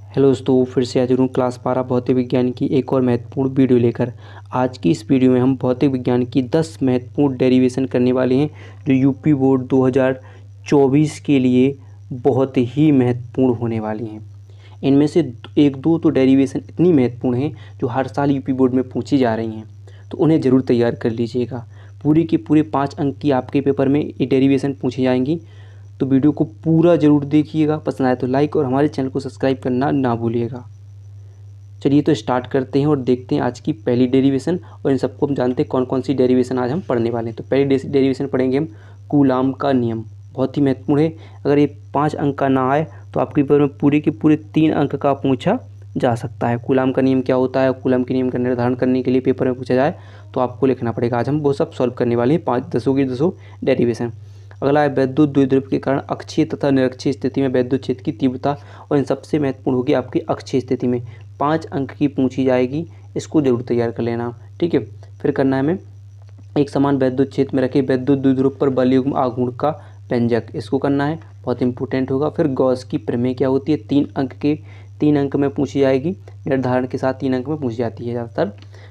Hello दोस्तों, फिर से हाजिर हूँ क्लास 12 भौतिक विज्ञान की एक और महत्वपूर्ण वीडियो लेकर। आज की इस वीडियो में हम भौतिक विज्ञान की 10 महत्वपूर्ण डेरिवेशन करने वाले हैं जो यूपी बोर्ड 2024 के लिए बहुत ही महत्वपूर्ण होने वाली हैं। इनमें से एक दो तो डेरिवेशन इतनी महत्वपूर्ण हैं जो हर साल यूपी बोर्ड में पूछी जा रही हैं, तो उन्हें ज़रूर तैयार कर लीजिएगा। पूरे के पूरे 5 अंक की आपके पेपर में ये डेरिवेशन पूछी जाएंगी, तो वीडियो को पूरा ज़रूर देखिएगा। पसंद आए तो लाइक और हमारे चैनल को सब्सक्राइब करना ना भूलिएगा। चलिए तो स्टार्ट करते हैं और देखते हैं आज की पहली डेरिवेशन, और इन सबको हम जानते हैं कौन कौन सी डेरिवेशन आज हम पढ़ने वाले हैं। तो पहली डेरिवेशन पढ़ेंगे हम कूलाम का नियम। बहुत ही महत्वपूर्ण है। अगर ये 5 अंक का ना आए तो आपके पेपर में पूरे के पूरे 3 अंक का पूछा जा सकता है। कूलाम का नियम क्या होता है, कूलाम के नियम का निर्धारण करने के लिए पेपर में पूछा जाए तो आपको लिखना पड़ेगा। आज हम वो सब सॉल्व करने वाले हैं, 5 10 की 10 डेरिवेशन। अगला है वैद्युत द्विध्रुव के कारण अक्षीय तथा निरक्षीय स्थिति में वैद्युत क्षेत्र की तीव्रता, और इन सबसे महत्वपूर्ण होगी आपकी अक्षीय स्थिति में 5 अंक की पूछी जाएगी। इसको जरूर तैयार कर लेना, ठीक है। फिर करना है हमें एक समान वैद्युत क्षेत्र में रखे वैद्युत द्विध्रुव पर बल युग्म आघूर्ण का व्यंजक, इसको करना है, बहुत इंपॉर्टेंट होगा। फिर गॉस की प्रमेय क्या होती है, 3 अंक में पूछी जाएगी। निर्धारण के साथ 3 अंक में पूछी जाती है ज़्यादातर।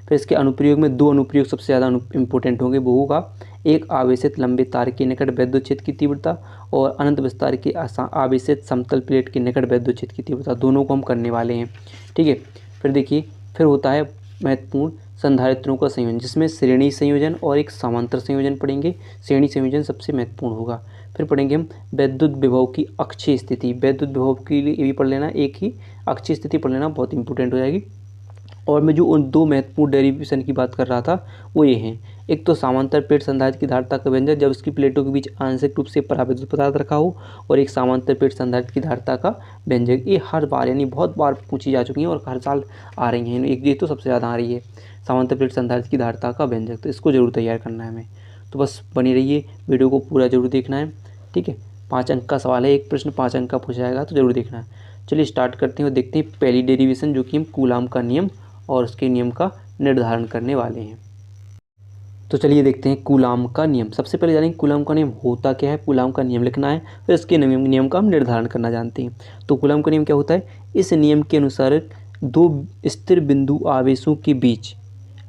फिर इसके अनुप्रयोग में 2 अनुप्रयोग सबसे ज़्यादा इंपॉर्टेंट होंगे। वो होगा एक आवेशित लंबे तार के निकट वैद्युत क्षेत्र की तीव्रता, और अनंत विस्तार के आवेशित समतल प्लेट के निकट वैद्युत क्षेत्र की तीव्रता, दोनों को हम करने वाले हैं, ठीक है। फिर देखिए, फिर होता है महत्वपूर्ण संधारित्रों का संयोजन, जिसमें श्रेणी संयोजन और एक समांतर संयोजन पढ़ेंगे। श्रेणी संयोजन सबसे महत्वपूर्ण होगा। फिर पढ़ेंगे हम वैद्युत विभव की अक्षीय स्थिति। वैद्युत विभव के लिए ये भी पढ़ लेना, एक ही अक्षीय स्थिति पढ़ लेना, बहुत इंपॉर्टेंट हो जाएगी। और मैं जो उन 2 महत्वपूर्ण डेरिवेशन की बात कर रहा था वो ये हैं। एक तो समांतर प्लेट संधारित्र की धारिता का व्यंजक, जब इसकी प्लेटों के बीच आंशिक रूप से परावैद्युत पदार्थ रखा हो, और एक समांतर प्लेट संधारित्र की धारिता का व्यंजक। ये हर बार यानी बहुत बार पूछी जा चुकी हैं और हर साल आ रही हैं। एक ये तो सबसे ज़्यादा आ रही है, समांतर प्लेट संधारित्र की धारिता का व्यंजक, तो इसको जरूर तैयार करना है हमें। तो बस बनी रहिए, वीडियो को पूरा जरूर देखना है, ठीक है। 5 अंक का सवाल है, एक प्रश्न 5 अंक का पूछा जाएगा, तो जरूर देखना है। चलिए स्टार्ट करते हैं और देखते हैं पहली डेरिवेशन, जो कि हम कूलाम का नियम और उसके नियम का निर्धारण करने वाले हैं। तो चलिए देखते हैं कूलाम का नियम। सबसे पहले जानेंगे कूलाम का नियम होता क्या है। कूलाम का नियम लिखना है, फिर इसके नियम का हम निर्धारण करना जानते हैं। तो कूलाम का नियम क्या होता है, इस नियम के अनुसार 2 स्थिर बिंदु आवेशों के बीच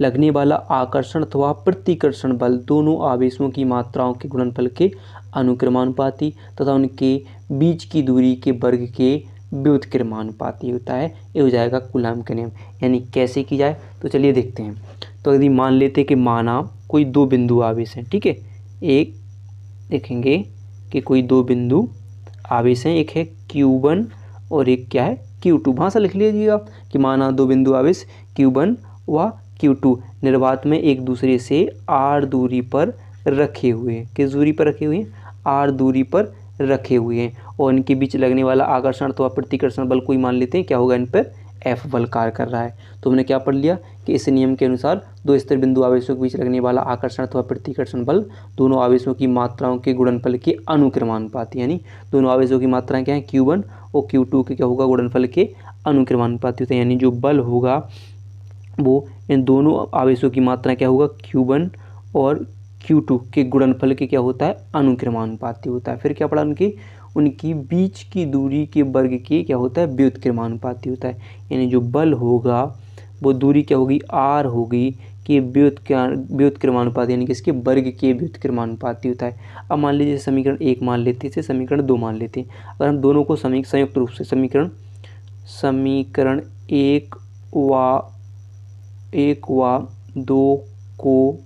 लगने वाला आकर्षण अथवा प्रतिकर्षण बल दोनों आवेशों की मात्राओं के गुणनफल के अनुक्रमानुपाती तथा उनके बीच की दूरी के वर्ग के व्युत्क्रमानुपाती होता है। ये हो जाएगा कूलाम का नियम। यानी कैसे की जाए, तो चलिए देखते हैं। तो यदि मान लेते हैं कि माना कोई 2 बिंदु आवेश हैं, ठीक है। एक देखेंगे कि कोई 2 बिंदु आवेश हैं, एक है Q1 और एक क्या है Q2। भाषा लिख लीजिएगा कि माना 2 बिंदु आवेश Q1 व Q2 निर्वात में एक दूसरे से r दूरी पर रखे हुए हैं। किस दूरी पर रखे हुए हैं, r दूरी पर रखे हुए हैं, और इनके बीच लगने वाला आकर्षण अथवा प्रतिकर्षण बल कोई मान लेते हैं क्या होगा, इन पर F बल कार्य कर रहा है। तो हमने क्या पढ़ लिया कि इस नियम के अनुसार 2 स्थिर बिंदु आवेशों के बीच लगने वाला आकर्षण अथवा प्रतिकर्षण बल दोनों आवेशों की मात्राओं के गुणनफल के अनुक्रमानुपाती, यानी दोनों आवेशों की मात्राएं क्या है, Q1 और Q2 के क्या होगा, गुणनफल के अनुक्रमानुपाती होता है। यानी जो बल होगा वो इन दोनों आवेशों की मात्रा क्या होगा, Q1 और Q2 के गुणनफल के क्या होता है, अनुक्रमानुपाती होता है। फिर क्या पढ़ा, उनकी बीच की दूरी के वर्ग के क्या होता है, व्युत्क्रमानुपाती होता है। यानी जो बल होगा वो दूरी क्या होगी, r होगी, कि व्युत्क्रमानुपाती यानी कि इसके वर्ग के व्युत्क्रमानुपाती होता है। अब मान लीजिए समीकरण 1 मान लेते हैं, इसे समीकरण 2 मान लेते हैं। अगर हम दोनों को संयुक्त रूप से समीकरण 1 व 2 को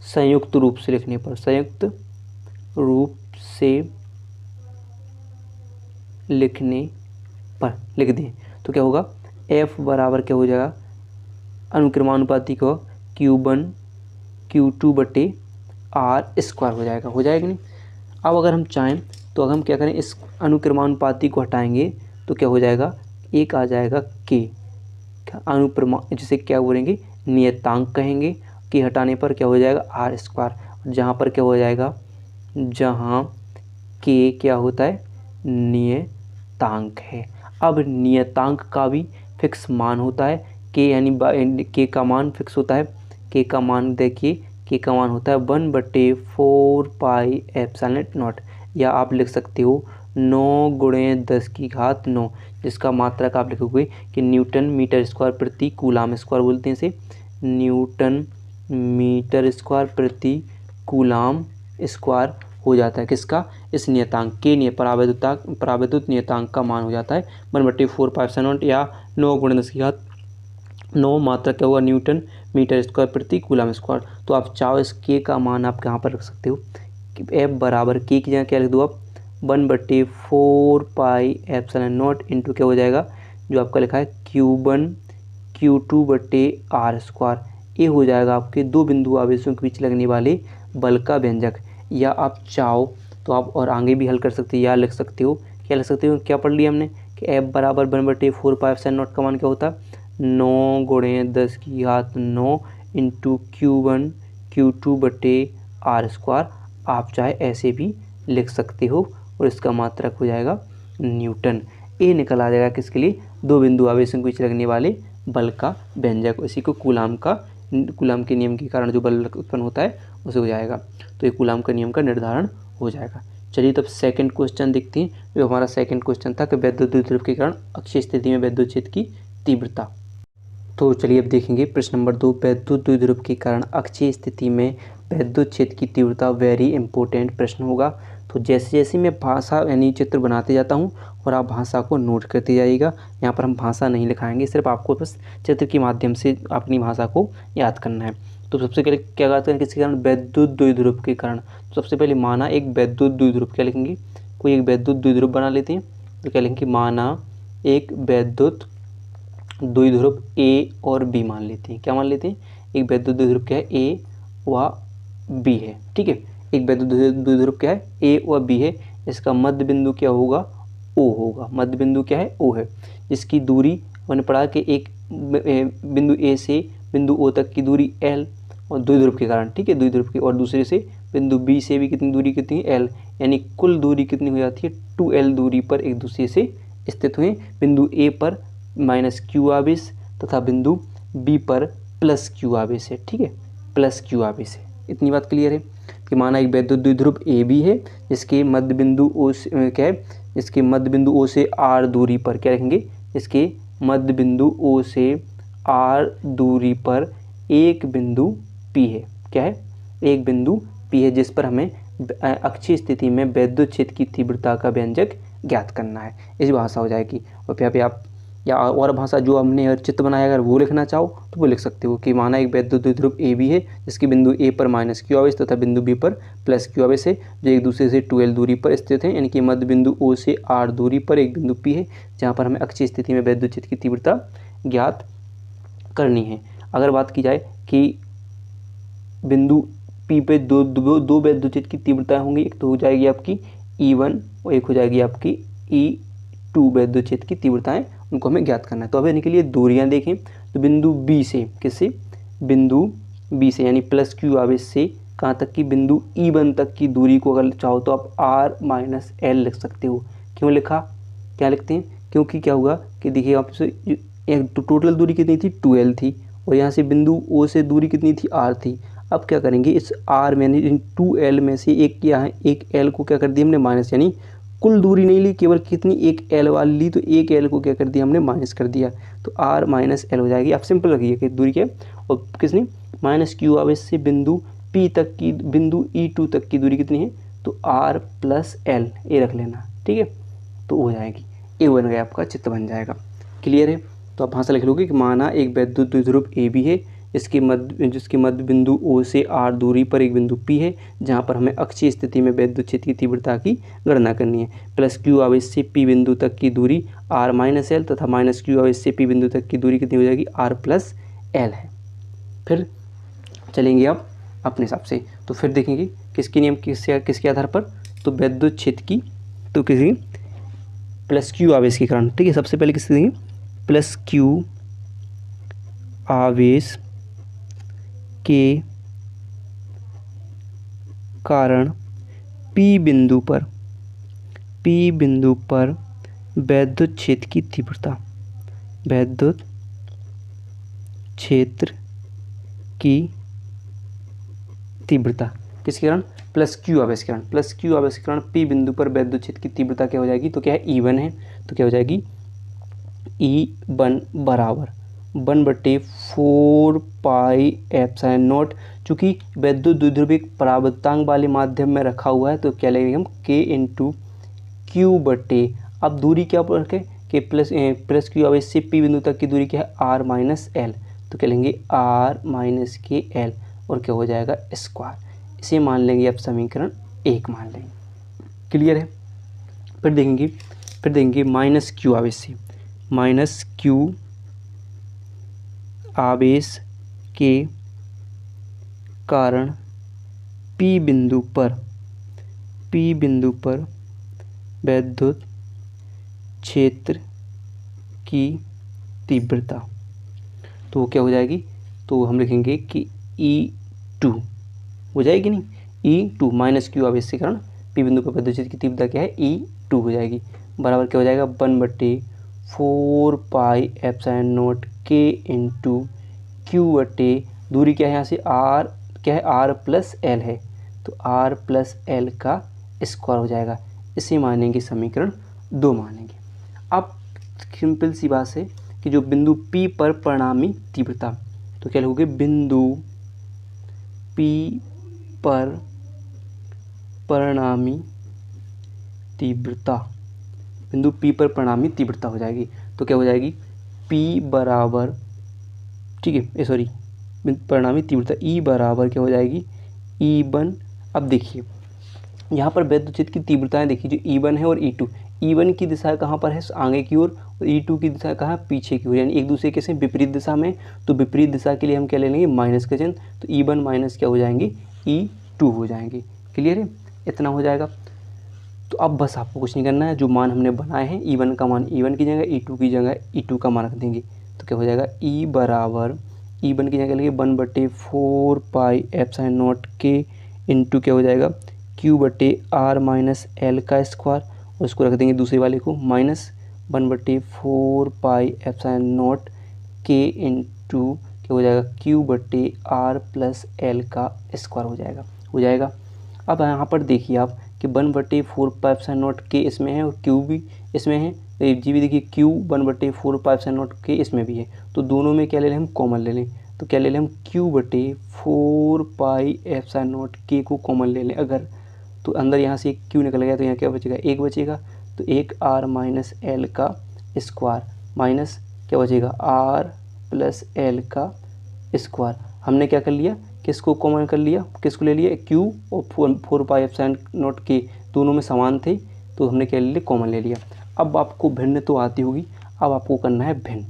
संयुक्त रूप से लिखने पर, संयुक्त रूप से लिखने पर लिख दें तो क्या होगा, F बराबर क्या हो जाएगा, अनुक्रमानुपाती को Q1 Q2 बटे r² हो जाएगा, नहीं। अब अगर हम चाहें तो अगर हम क्या करें, इस अनुक्रमानुपाती को हटाएंगे तो क्या हो जाएगा, एक आ जाएगा K, जिसे क्या बोलेंगे, नियतांक कहेंगे। K हटाने पर क्या हो जाएगा, r²। जहाँ पर क्या हो जाएगा, जहाँ K क्या होता है, नियतांक है। अब नियतांक का भी फिक्स मान होता है, K यानी K का मान फिक्स होता है। K का मान देखिए, K का मान होता है 1/4 पाई एप्सिलॉन नॉट, या आप लिख सकते हो 9 गुणे 10 की घात 9, जिसका मात्रक आप लिखोगे कि न्यूटन मीटर स्क्वायर प्रति कूलाम स्क्वायर बोलते हैं इसे, न्यूटन मीटर स्क्वायर प्रति कूलाम स्क्वायर हो जाता है। किसका? इस नियतांक के परावैद्युत नियतांक का मान हो जाता है 1/4 या 9 गुणे 10 की घात 9, मात्रक क्या होगा? न्यूटन मीटर स्क्वायर प्रति कूलाम स्क्वायर। तो आप चाहो इस के का मान आप यहाँ पर रख सकते हो कि एफ बराबर के की जगह क्या लिख दो आप 1/4πε0 इंटू क्या हो जाएगा जो आपका लिखा है Q1 Q2/r²। ये हो जाएगा आपके दो बिंदु आवेशों के बीच लगने वाले बल का व्यंजक। या आप चाहो तो आप और आगे भी हल कर सकते हो, या लिख सकते हो, क्या लिख सकते हो, क्या पढ़ लिया हमने कि एफ बराबर 1/4πε0 का मान क्या होता है 9 गुणे 10 की घात 9 इंटू Q1 Q2/r²। आप चाहे ऐसे भी लिख सकते हो और इसका मात्रक हो जाएगा न्यूटन। ए निकल आ जाएगा किसके लिए? दो बिंदु आवेशों के बीच लगने वाले बल का व्यंजक। इसी को कूलाम के नियम के कारण जो बल उत्पन्न होता है उसे हो जाएगा। तो ये कूलाम का नियम का निर्धारण हो जाएगा। चलिए तब सेकंड क्वेश्चन देखते हैं। जो हमारा सेकंड क्वेश्चन था कि वैद्युत द्विध्रुव के कारण अक्षीय स्थिति में विद्युत क्षेत्र की तीव्रता। तो चलिए अब देखेंगे प्रश्न नंबर 2, वैद्युत द्विध्रुव के कारण अक्षीय स्थिति में विद्युत क्षेत्र की तीव्रता। वेरी इंपॉर्टेंट प्रश्न होगा। तो जैसे जैसे मैं भाषा यानी चित्र बनाते जाता हूँ और आप भाषा को नोट करते जाइएगा। यहाँ पर हम भाषा नहीं लिखाएंगे, सिर्फ आपको बस चित्र के माध्यम से अपनी भाषा को याद करना है। तो सबसे पहले क्या बात करें किसके कारण? वैद्युत द्विध्रुव के कारण। तो सबसे पहले माना एक वैद्युत द्विध्रुव, क्या लिखेंगे? कोई एक वैद्युत द्विध्रुव बना लेते हैं। तो क्या लिखेंगे? माना एक वैद्युत द्विध्रुव ए और बी मान लेते हैं। क्या मान लेते हैं? एक वैद्युत द्विध्रुव क्या है? ए व बी है। ठीक है, एक वैद्युत द्विध्रुव क्या है? ए व बी है। इसका मध्य बिंदु क्या होगा? ओ होगा। मध्य बिंदु क्या है? ओ है। जिसकी दूरी मैंने पढ़ा कि एक बिंदु ए से बिंदु ओ तक की दूरी एल और द्विध्रुव के कारण, ठीक है, द्विध्रुव की, और दूसरे से बिंदु बी से भी कितनी दूरी कितनी है? एल, यानी कुल दूरी कितनी हो जाती है? 2l दूरी पर एक दूसरे से स्थित हुए। बिंदु ए पर -q आवेश तथा बिंदु बी पर +q आवेश है। ठीक है, +q आवेश है। इतनी बात क्लियर है कि माना एक वैद्युत द्विध्रुव ए बी है जिसके मध्य बिंदु ओ से क्या है? इसके मध्य बिंदु ओ से r दूरी पर क्या रखेंगे? इसके मध्य बिंदु ओ से r दूरी पर एक बिंदु P है। क्या है? एक बिंदु P है जिस पर हमें अक्षीय स्थिति में विद्युत क्षेत्र की तीव्रता का व्यंजक ज्ञात करना है। इस भाषा हो जाएगी। और फिर पे आप या और भाषा जो हमने चित्र बनाया अगर वो लिखना चाहो तो वो लिख सकते हो कि माना एक वैद्युत द्विध्रुव ए बी है जिसके बिंदु ए पर -q आवेश तथा बिंदु बी पर +q आवेश है जो एक दूसरे से 2l दूरी पर स्थित है। यानी कि मध्य बिंदु ओ से r दूरी पर एक बिंदु P है जहाँ पर हमें अक्षीय स्थिति में विद्युत क्षेत्र की तीव्रता ज्ञात करनी है। अगर बात की जाए कि बिंदु P पे दो विद्युत क्षेत्र की तीव्रताएँ होंगी, एक तो हो जाएगी आपकी E1 और एक हो जाएगी आपकी E2 विद्युत क्षेत्र की तीव्रताएँ, उनको हमें ज्ञात करना है। तो अब इनके लिए दूरियां देखें तो बिंदु बी से, किससे? बिंदु बी से यानी +q आवेश से कहाँ तक की? बिंदु E1 तक की दूरी को अगर चाहो तो आप r - l लिख सकते हो। क्यों लिखा? क्या लिखते हैं? क्योंकि क्या हुआ कि देखिए आपसे एक टोटल दूरी कितनी थी? 2l थी और यहाँ से बिंदु O से दूरी कितनी थी? r थी। अब क्या करेंगे? इस r में इन 2l में से एक क्या है? एक l को क्या कर दिया हमने? माइनस, यानी कुल दूरी नहीं ली, केवल कितनी? एक l वाली ली, तो एक l को क्या कर दिया हमने? माइनस कर दिया। तो r - l हो जाएगी। आप सिंपल रखिए कि दूरी क्या है, और किसने? -q आवेश से बिंदु P तक की, बिंदु E2 तक की दूरी कितनी है? तो r + l, ये रख लेना। ठीक है, तो हो जाएगी, ये बन गया, आपका चित्र बन जाएगा। क्लियर है? तो आप भाषा लिख लोगे कि माना एक वैद्युत द्विध्रुव ए बी है जिसके मध्य बिंदु O से r दूरी पर एक बिंदु P है जहाँ पर हमें अक्षीय स्थिति में विद्युत क्षेत्र की तीव्रता की गणना करनी है। +q आवेश से P बिंदु तक की दूरी r - l तथा -q आवेश से P बिंदु तक की दूरी कितनी हो जाएगी? r + l है। फिर चलेंगे आप अपने हिसाब से, तो फिर देखेंगे किसके नियम किसके आधार पर? तो विद्युत क्षेत्र की, तो किसी +q आवेश के कारण। ठीक है, सबसे पहले किसके देंगे? +q आवेश के कारण P बिंदु पर विद्युत क्षेत्र की तीव्रता, विद्युत क्षेत्र की तीव्रता किसके कारण? प्लस क्यू आवेशकरण पी बिंदु पर वैद्युत क्षेत्र की तीव्रता क्या हो जाएगी, तो क्या है E1 है, तो क्या हो जाएगी E1 बराबर 1/4 पाई एप्सिलॉन नॉट। चूँकि वैद्युत द्विध्रुविक परावर्तनांक वाले माध्यम में रखा हुआ है तो क्या लेंगे हम K इंटू क्यू बटे, अब दूरी क्या पर रखें कि प्लस क्यू आवेश से पी बिंदु तक की दूरी क्या है R माइनस एल, तो क्या लेंगे R माइनस के एल और क्या हो जाएगा स्क्वायर। इसे मान लेंगे अब समीकरण 1 मान लेंगे। क्लियर है। फिर देखेंगे माइनस क्यू आवेश से, माइनस क्यू आवेश के कारण पी बिंदु पर वैद्युत क्षेत्र की तीव्रता, तो क्या हो जाएगी, तो हम लिखेंगे कि E2 हो जाएगी नहीं, E2 माइनस क्यू आवेश के कारण पी बिंदु पर वैद्युत क्षेत्र की तीव्रता क्या है E2 हो जाएगी, बराबर क्या हो जाएगा 1/4 pi epsilon not K into Q बटे दूरी क्या है यहाँ से R, क्या है R प्लस एल है, तो R प्लस एल का स्क्वायर हो जाएगा। इसे मानेंगे समीकरण 2 मानेंगे। अब सिंपल सी बात है कि जो बिंदु P पर परिणामी तीव्रता, तो क्या लिखोगे बिंदु P पर परिणामी तीव्रता, बिंदु P पर परिणामी तीव्रता हो जाएगी, तो क्या हो जाएगी P बराबर, ठीक है सॉरी परिणामी तीव्रता E बराबर क्या हो जाएगी E1। अब देखिए यहाँ पर वैद्युत क्षेत्र की तीव्रताएं देखिए, जो E1 है और E2, E1 की दिशा कहाँ पर है आगे की ओर और E2 की दिशा कहाँ पीछे की ओर, यानी एक दूसरे के से विपरीत दिशा में, तो विपरीत दिशा के लिए हम क्या ले लेंगे माइनस का चिन्ह, तो E1 माइनस क्या हो जाएंगे E2 हो जाएंगे। क्लियर है, इतना हो जाएगा। तो अब बस आपको कुछ नहीं करना है, जो मान हमने बनाए हैं E1 का मान E1 की जगह, E2 की जगह E2 का मान रख देंगे, तो क्या हो जाएगा E बराबर E1 की जगह लेंगे 1/4 pi epsilon not K into क्या हो जाएगा Q बटे R माइनस एल का स्क्वायर, और उसको रख देंगे दूसरे वाले को minus 1/4 pi epsilon not K into क्या हो जाएगा Q बटे R प्लस एल का स्क्वायर हो जाएगा। अब यहाँ पर देखिए आप कि 1/4 पाई एप्सिलॉन नॉट K इसमें है और Q भी इसमें है, जी भी देखिए Q 1/4 pi epsilon not K इसमें भी है, तो दोनों में क्या ले लें हम कॉमन ले लें, तो क्या ले लें हम Q/4 pi epsilon not K को कॉमन ले लें अगर, तो अंदर यहाँ से Q निकल गया तो यहाँ क्या बचेगा 1 बचेगा, तो 1 R माइनस एल का स्क्वायर माइनस क्या बचेगा R प्लस एल का स्क्वायर। हमने क्या कर लिया, किसको कॉमन कर लिया, किसको ले लिया Q और 4 पाई एप्सिलॉन नॉट K दोनों में समान थे, तो हमने क्या ले लिया कॉमन ले लिया। अब आपको भिन्न तो आती होगी, अब आपको करना है भिन्न,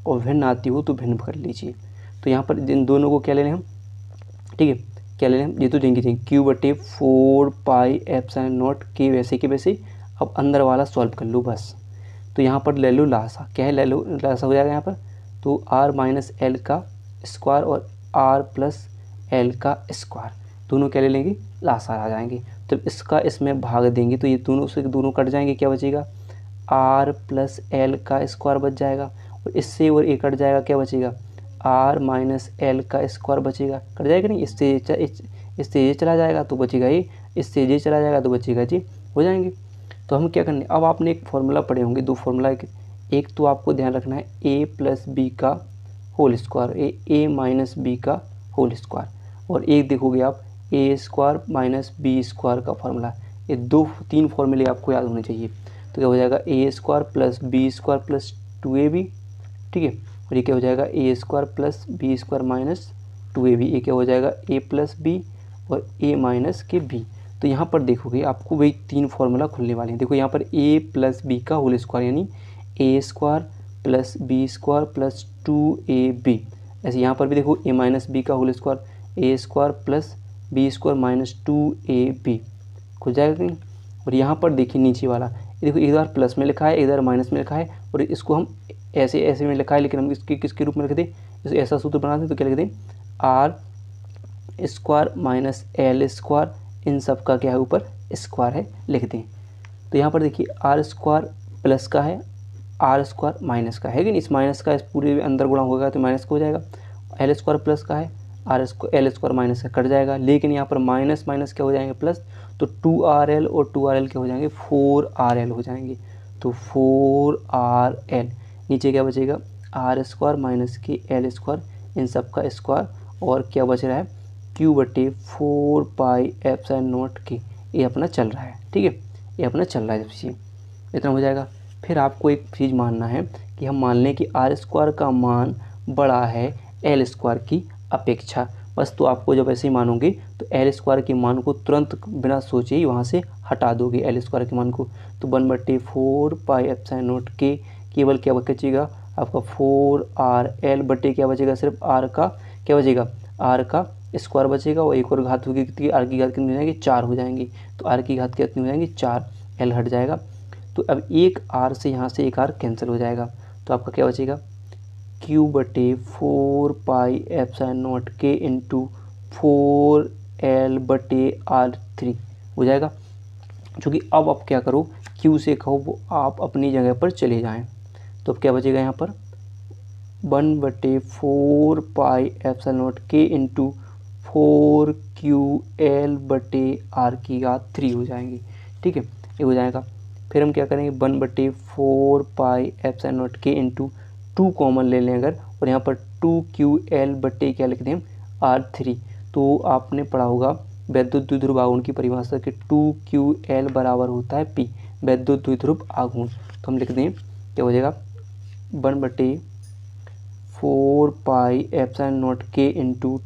और भिन्न आती हो तो भिन्न कर लीजिए। तो यहाँ पर इन दोनों को क्या ले लें हम, ठीक है क्या ले लें हम, ये तो देंगे Q/4 pi epsilon not K वैसे के वैसे। अब अंदर वाला सॉल्व कर लो बस, तो यहाँ पर ले लो लासा, क्या है ले लो लासा हो जाएगा यहाँ पर, तो R माइनस एल का स्क्वायर और R प्लस एल का स्क्वायर दोनों क्या ले लेंगे लासा आ जाएंगे। तो इसका इसमें भाग देंगे तो ये दोनों से दोनों कट जाएंगे, क्या बचेगा R प्लस एल का स्क्वायर बच जाएगा, और इससे और एक कट जाएगा, क्या बचेगा R माइनस एल का स्क्वायर बचेगा, कट जाएगा नहीं, इससे ये चला जाएगा तो बचेगा ये, इससे ये चला जाएगा तो बचेगा जी, हो जाएंगे। तो हम क्या करने, अब आपने एक फॉर्मूला पढ़े होंगे, दो फॉर्मूला, एक तो आपको ध्यान रखना है A प्लस बी का होल स्क्वायर, ए माइनस बी का होल स्क्वायर, और एक देखोगे आप ए स्क्वायर माइनस बी स्क्वायर का फार्मूला। ये तीन फॉर्मूले आपको याद होने चाहिए। तो क्या हो जाएगा A square plus B square plus 2ab, ठीक है, और ये क्या हो जाएगा A square plus B square minus 2ab, ये क्या हो जाएगा ए प्लस बी और ए माइनस के बी। तो यहाँ पर देखोगे आपको वही तीन फार्मूला खुलने वाले हैं। देखो यहाँ पर ए प्लस बी का होल स्क्वायर यानी A square plus B square plus 2ab, ऐसे यहाँ पर भी देखो ए माइनस बी का whole square A square plus B square minus 2ab खुल जाएगा नहीं। और यहाँ पर देखिए नीचे वाला, देखो इधर प्लस में लिखा है इधर माइनस में लिखा है, और इसको हम ऐसे ऐसे में लिखा है, लेकिन हम इसके किसके रूप में लिख दें, इसे ऐसा सूत्र बना दें तो क्या लिख दें R square minus L square, इन सब का क्या है ऊपर स्क्वायर है लिख दें। तो यहाँ पर देखिए आर स्क्वायर प्लस का है, आर स्क्वायर माइनस का है कि नहीं, इस माइनस का इस पूरे अंदर गुणा होगा तो माइनस का हो जाएगा। एल स्क्वायर प्लस का है, एल स्क्वायर माइनस का कट जाएगा, लेकिन यहाँ पर माइनस माइनस क्या हो जाएंगे प्लस, तो 2RL और 2RL क्या हो जाएंगे 4RL हो जाएंगे। तो 4RL नीचे क्या बचेगा आर स्क्वायर माइनस के एल स्क्वायर, इन सब का स्क्वायर, और क्या बच रहा है Q/4πε0 ये अपना चल रहा है। ठीक है, ये अपना चल रहा है, जब इतना हो जाएगा। फिर आपको एक चीज़ मानना है कि हम मान लें कि आर स्क्वायर का मान बड़ा है एल स्क्वायर की अपेक्षा। बस तो आपको जब ऐसे ही मानोगे तो एल स्क्वायर के मान को तुरंत बिना सोचे ही वहाँ से हटा दोगे एल स्क्वायर के मान को। तो 1/4πε0 के केवल क्या बचेगा आपका 4RL बटे क्या बचेगा, सिर्फ आर का क्या बचेगा, आर का स्क्वायर बचेगा, और एक और घात होगी कितनी, आर की घात कितनी हो जाएगी 4 हो जाएंगी। तो आर की घात कितनी हो जाएंगी 4, एल हट जाएगा। तो अब एक आर से यहाँ से एक आर कैंसिल हो जाएगा, तो आपका क्या बचेगा Q/4πε0 के इंटू 4L/R3 हो जाएगा। चूँकि अब आप क्या करो, Q से कहो वो आप अपनी जगह पर चले जाएं, तो अब क्या बचेगा यहाँ पर 1/4πε0 के इंटू 4QL/R3 हो जाएंगी। ठीक है, ये हो जाएगा। फिर हम क्या करेंगे 1/4πε0 के इंटू 2 कॉमन ले लें अगर, और यहाँ पर 2QL क्या लिख दें R3। तो आपने पढ़ा होगा वैद्युत द्विध्रुव आघूर्ण की परिभाषा के 2QL बराबर होता है P, वैद्युत द्विध्रुव आघूर्ण। तो हम लिख दें क्या हो जाएगा 1/4πε0 के इंटू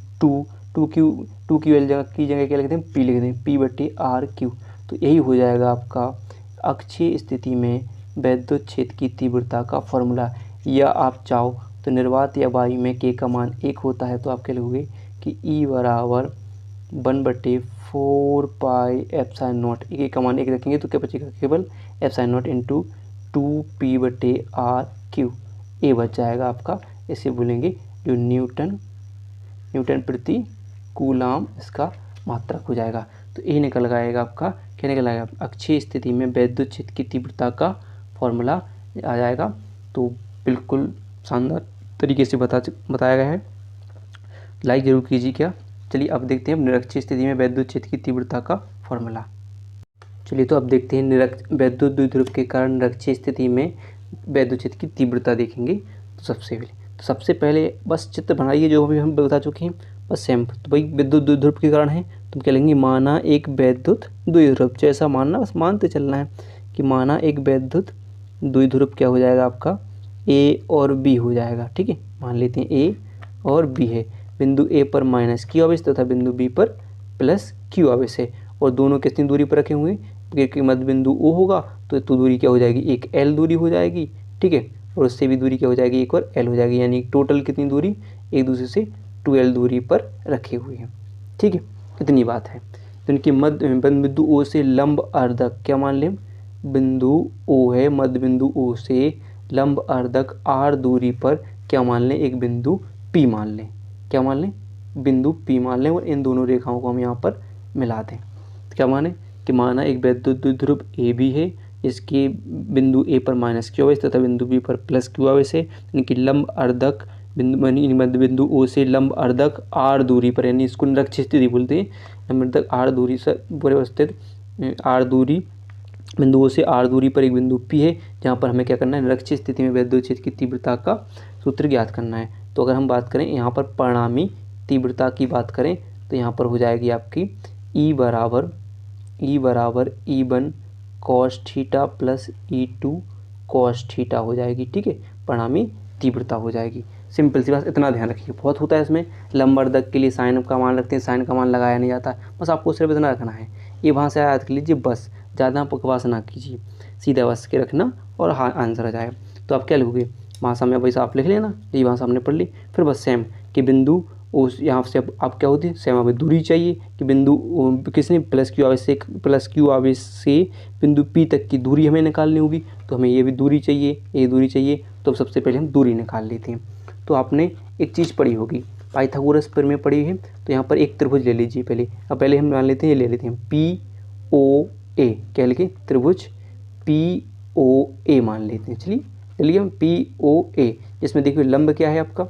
2QL की जगह क्या लिख दें P लिख दें, P/RQ। तो यही हो जाएगा आपका अक्षीय स्थिति में वैद्युत क्षेत्र की तीव्रता का फॉर्मूला। या आप चाहो तो निर्वात या वायु में के का मान 1 होता है, तो आप क्या लिखोगे कि E बराबर 1/4πε0, के का मान 1 रखेंगे तो क्या बचेगा केवल ε0 इंटू 2P/RQ, ये बच जाएगा आपका। इसे बोलेंगे जो न्यूटन प्रति कूलाम इसका मात्रक हो जाएगा। तो ये निकल आएगा आपका, क्या निकल आएगा अक्षीय स्थिति में वैद्युत क्षेत्र की तीव्रता का फॉर्मूला आ जाएगा। तो बिल्कुल शानदार तरीके से बताया गया है, लाइक जरूर कीजिए क्या। चलिए अब देखते हैं निरक्षीय स्थिति में वैद्युत क्षेत्र की तीव्रता का फॉर्मूला। चलिए तो अब देखते हैं वैद्युत द्विध्रुव के कारण निरक्षीय स्थिति में वैद्युत क्षेत्र की तीव्रता देखेंगे। तो सबसे पहले बस चित्र बनाइए जो अभी हम बता चुके हैं, बस सेम। तो भाई विद्युत द्विध्रुव के कारण है, तो क्या लेंगे माना एक वैद्युत द्विध्रुव, जैसा मानना बस मानते चलना है कि माना एक वैद्युत द्विध्रुव क्या हो जाएगा आपका ए और बी हो जाएगा। ठीक है, मान लेते हैं ए और बी है, बिंदु ए पर माइनस क्यू आवेश तथा बिंदु बी पर प्लस क्यू आवेश है, और दोनों कितनी दूरी पर रखे हुए हैं, मध्य बिंदु ओ होगा तो दूरी क्या हो जाएगी एक एल दूरी हो जाएगी। ठीक है, और उससे भी दूरी क्या हो जाएगी एक और एल हो जाएगी, यानी टोटल कितनी दूरी एक दूसरे से 2L दूरी पर रखे हुए हैं। ठीक है, इतनी बात है। तो इनकी मध्य बिंदु ओ से लंब अर्धक क्या मान लें, बिंदु ओ है, मध्य बिंदु ओ से लंब अर्धक आर दूरी पर क्या मान लें एक बिंदु पी मान लें, क्या मान लें बिंदु पी मान लें, और इन दोनों रेखाओं को हम यहाँ पर मिला दें। तो क्या माने कि माना एक वैद्युत द्विध्रुव ए भी है, इसके बिंदु ए पर माइनस क्यू आवेश तथा बिंदु बी पर प्लस क्यू आवेश है, इनकी लंब अर्धक मध्य बिंदु ओ से लंब अर्धक आर दूरी पर, यानी इसको निरक्षीय स्थिति बोलते हैं, लंब अर्धक आर दूरी से परिवस्थित आर दूरी बिंदु ओ से आर दूरी पर एक बिंदु पी है, जहाँ पर हमें क्या करना है निरक्षीय स्थिति में वैद्युत क्षेत्र की तीव्रता का सूत्र ज्ञात करना है। तो अगर हम बात करें यहाँ पर परिणामी तीव्रता की बात करें तो यहाँ पर हो जाएगी आपकी E बराबर E1 cos theta plus E2 cos theta हो जाएगी। ठीक है, परिणामी तीव्रता हो जाएगी। सिंपल सी बात, इतना ध्यान रखिए, बहुत होता है इसमें लंबवर्धक के लिए साइन का मान रखते हैं, साइन का मान लगाया नहीं जाता, बस आपको सिर्फ इतना रखना है, ये वहाँ से याद कर लीजिए, बस ज़्यादा बकवास ना कीजिए, सीधा बस के रखना और हाँ आंसर आ जाएगा। तो आप क्या लिखोगे वहाँ सामने वैसे आप लिख लेना, ये वहाँ सामने पढ़ ली, फिर बस सेम कि बिंदु उस यहाँ से आप क्या होती है सेम हमें दूरी चाहिए कि बिंदु किसने प्लस क्यू आवेश से बिंदु पी तक की दूरी हमें निकालनी होगी, तो हमें ये भी दूरी चाहिए, ये दूरी चाहिए, तो सबसे पहले हम दूरी निकाल लेते हैं। तो आपने एक चीज़ पढ़ी होगी पाइथागोरस प्रमेय पढ़ी है, तो यहाँ पर एक त्रिभुज ले लीजिए पहले। अब पहले हम मान लेते हैं, ये ले लेते हैं POA, क्या लिखे त्रिभुज POA मान लेते हैं। चलिए ले लिया हम POA, जिसमें देखिए लंब क्या है आपका,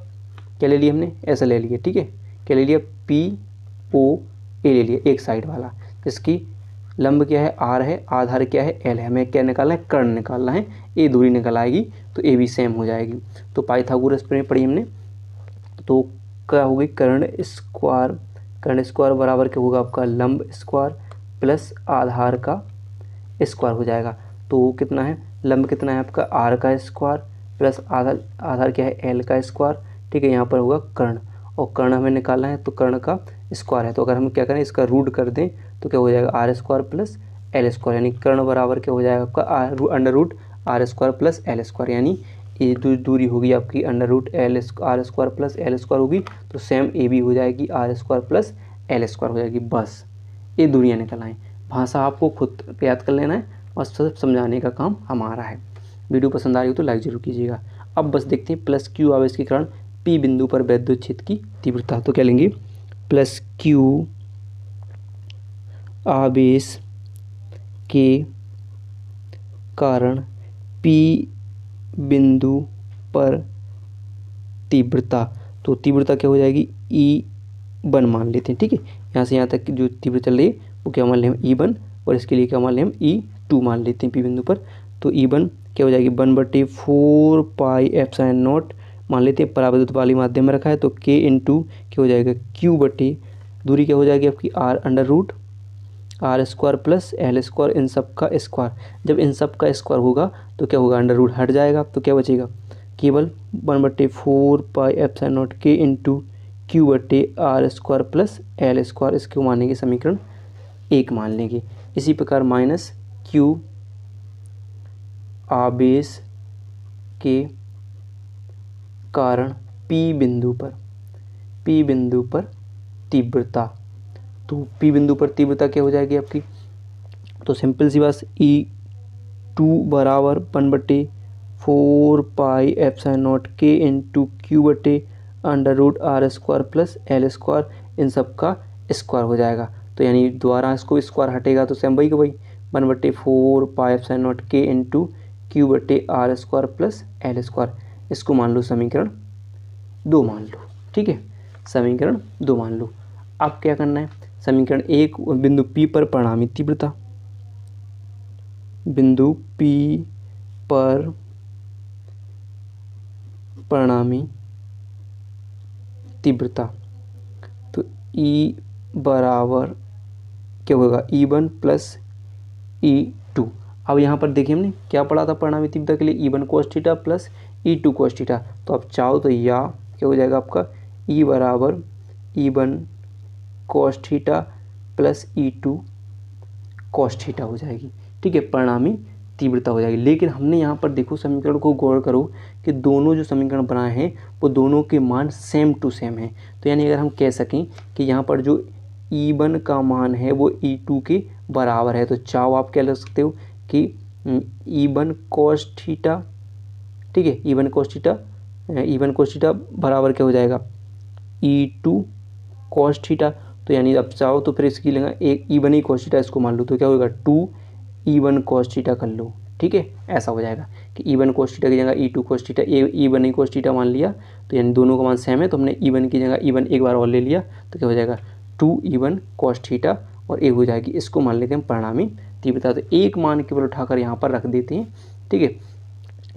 क्या ले लिया हमने ऐसा ले लिया। ठीक है, क्या ले लिया, पी ओ ए ले लिया एक साइड वाला, जिसकी लंब क्या है, आर है, आधार क्या है, एल है। हमें क्या निकालना है, कर्ण निकालना है। ए दूरी निकल आएगी तो ए भी सेम हो जाएगी। तो पाइथागोरस प्रमेय पढ़ी हमने, तो क्या होगी, कर्ण स्क्वायर बराबर क्या होगा आपका, लंब स्क्वायर प्लस आधार का स्क्वायर हो जाएगा। तो कितना है, लंब कितना है आपका, आर का स्क्वायर प्लस आधार क्या है, एल का स्क्वायर। ठीक है, यहाँ पर होगा कर्ण, और कर्ण हमें निकालना है तो कर्ण का स्क्वायर है। तो अगर हम क्या करें, इसका रूट कर दें तो क्या हो जाएगा, R square plus L square, यानी कर्ण बराबर क्या हो जाएगा आपका, under root R square plus L square, यानी ये दूरी होगी आपकी under root R square plus L square होगी। तो सेम ए भी हो जाएगी, R square plus L square हो जाएगी। बस ये दूरियाँ निकल आएँ। भाषा आपको खुद याद कर लेना है और सब समझाने का काम हमारा है। वीडियो पसंद आ रही हो तो लाइक जरूर कीजिएगा। अब बस देखते हैं प्लस क्यू आवेश के कारण पी बिंदु पर वैद्युत क्षेत्र की तीव्रता। तो क्या लेंगे, प्लस क्यू आवेश के कारण पी बिंदु पर तीव्रता, तो तीव्रता क्या हो जाएगी, E1 मान लेते हैं। ठीक है, यहाँ से यहाँ तक की जो तीव्रता चल रही है वो क्या मान लें हम, E1, और इसके लिए क्या मान लें हम, E2 मान लेते हैं पी बिंदु पर। तो E1 क्या हो जाएगी, 1/4 पाई एप्सिलॉन नॉट मान लेते हैं, पराविद्युत वाली माध्यम में रखा है। तो K इंटू क्या हो जाएगा, Q बटे दूरी क्या हो जाएगी आपकी, R under root R square plus L square, इन सब का स्क्वायर। जब इन सब का स्क्वायर होगा तो क्या होगा, अंडर रूट हट जाएगा, तो क्या बचेगा, केवल 1/4 पाई एप्सिलॉन नॉट के इंटू क्यू बटे R square plus L square, इसको मानेंगे समीकरण 1 मान लेंगे। इसी प्रकार माइनस क्यू आवेश के कारण पी बिंदु पर तीव्रता, तो पी बिंदु पर तीव्रता क्या हो जाएगी आपकी, तो सिंपल सी बात, E2 बराबर 1/4 पाई एप्सिलॉन नॉट के इंटू क्यू बटे under root R square plus L square, इन सब का स्क्वायर हो जाएगा। तो यानी द्वारा इसको स्क्वायर हटेगा तो सेम वही का वही, 1/4 पाई एप्सिलॉन नॉट के इंटू क्यू बटे R square plus L square, इसको मान लो समीकरण 2 मान लो। ठीक है, समीकरण 2 मान लो। अब क्या करना है, समीकरण 1 बिंदु P पर परिणामी तीव्रता, बिंदु P पर परिणामी तीव्रता, तो E बराबर क्या होगा, E1 प्लस E2। अब यहाँ पर देखिए हमने क्या पढ़ा था परिणामी तीव्रता के लिए, E1 cos theta plus E2 cos theta. तो आप चाहो तो या क्या हो जाएगा आपका, E बराबर E1 cos theta plus E2 cos theta हो जाएगी। ठीक है, परिणामी तीव्रता हो जाएगी। लेकिन हमने यहाँ पर देखो समीकरण को गौर करो कि दोनों जो समीकरण बनाए हैं वो दोनों के मान सेम टू सेम हैं। तो यानी अगर हम कह सकें कि यहाँ पर जो E1 का मान है वो E2 के बराबर है, तो चाहो आप क्या लग सकते हो कि E1 cos थीटा, ठीक है, E1 cos थीटा बराबर क्या हो जाएगा, E2 cos थीटा। तो यानी अब चाहो तो फिर इसकी लेगा एक E1 ही cos थीटा, इसको मान लो तो क्या होगा 2E1 cos थीटा कर लो। ठीक है, ऐसा हो जाएगा कि E1 cos थीटा की जगह E2 cos थीटा, E1 ही cos थीटा मान लिया, तो यानी दोनों का मान सेम है, तो हमने E1 की जगह E1 एक बार और ले लिया, तो क्या हो जाएगा 2E1 cos थीटा, और एक हो जाएगी, इसको मान लेते हैं परिणामी तीव्रता। तो एक मान केवल उठाकर यहाँ पर रख देते हैं। ठीक है,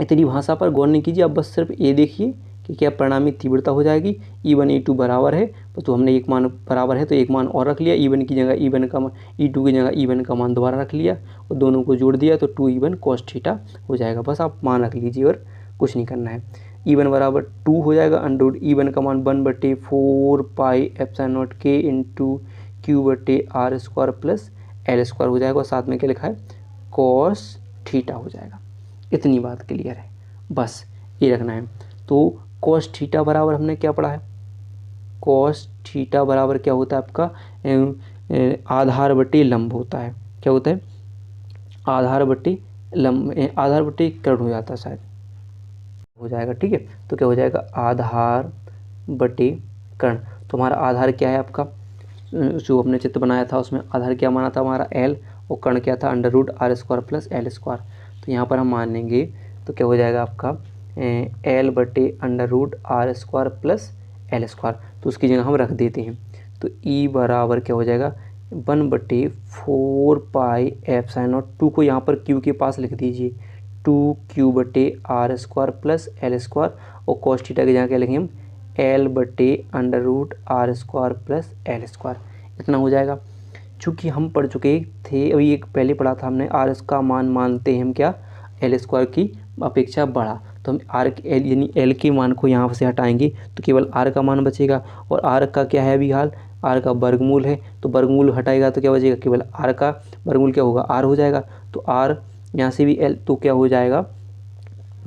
इतनी भाषा पर गौर नहीं कीजिए, आप बस सिर्फ ये देखिए कि क्या परिणामी तीव्रता हो जाएगी, E1 E2 बराबर है, तो हमने एक मान बराबर है तो एक मान और रख लिया, E1 की जगह E1 का मान, E2 की जगह E1 का मान दोबारा रख लिया और दोनों को जोड़ दिया तो 2E1 cos थीटा हो जाएगा। बस आप मान रख लीजिए और कुछ नहीं करना है। E1 बराबर 2 हो जाएगा, अंडर E1 का मान 1/4 पाई एप्सिलॉन नॉट के इंटू क्यू बटे R square plus L square हो जाएगा, और साथ में क्या लिखा है cos थीटा हो जाएगा। इतनी बात क्लियर है, बस ये रखना है। तो cos थीटा बराबर हमने क्या पढ़ा है, cos थीटा बराबर क्या होता है आपका, आधार बटे लंब होता है। क्या होता है, आधार बटे लंब, आधार बटे कर्ण हो जाता है शायद, हो जाएगा। ठीक है, तो क्या हो जाएगा आधार बटे कर्ण। तो हमारा आधार क्या है आपका, जो हमने चित्र बनाया था उसमें आधार क्या माना था हमारा L, और कर्ण क्या था under root R square plus L square. तो यहाँ पर हम मान लेंगे तो क्या हो जाएगा आपका L बटे under root R square plus L square, तो उसकी जगह हम रख देते हैं। तो ई बराबर क्या हो जाएगा 1/4πε0, 2 को यहाँ पर क्यू के पास लिख दीजिए, 2q/r² प्लस एल स्क्वायर, और कॉस थीटा की जगह क्या लिखेंगे हम L/√r² प्लस एल स्क्वायर, इतना हो जाएगा। चूँकि हम पढ़ चुके थे, अभी एक पहले पढ़ा था हमने, आर का मान मानते हैं हम क्या एल स्क्वायर की अपेक्षा बड़ा, तो हम आर एल यानी एल के मान को यहाँ से हटाएंगे तो केवल आर का मान बचेगा, और आर का क्या है अभी हाल, आर का वर्गमूल है, तो वर्गमूल हटाएगा तो क्या बचेगा, केवल आर का वर्गमूल क्या होगा आर हो जाएगा। तो आर यहाँ से भी एल, तो क्या हो जाएगा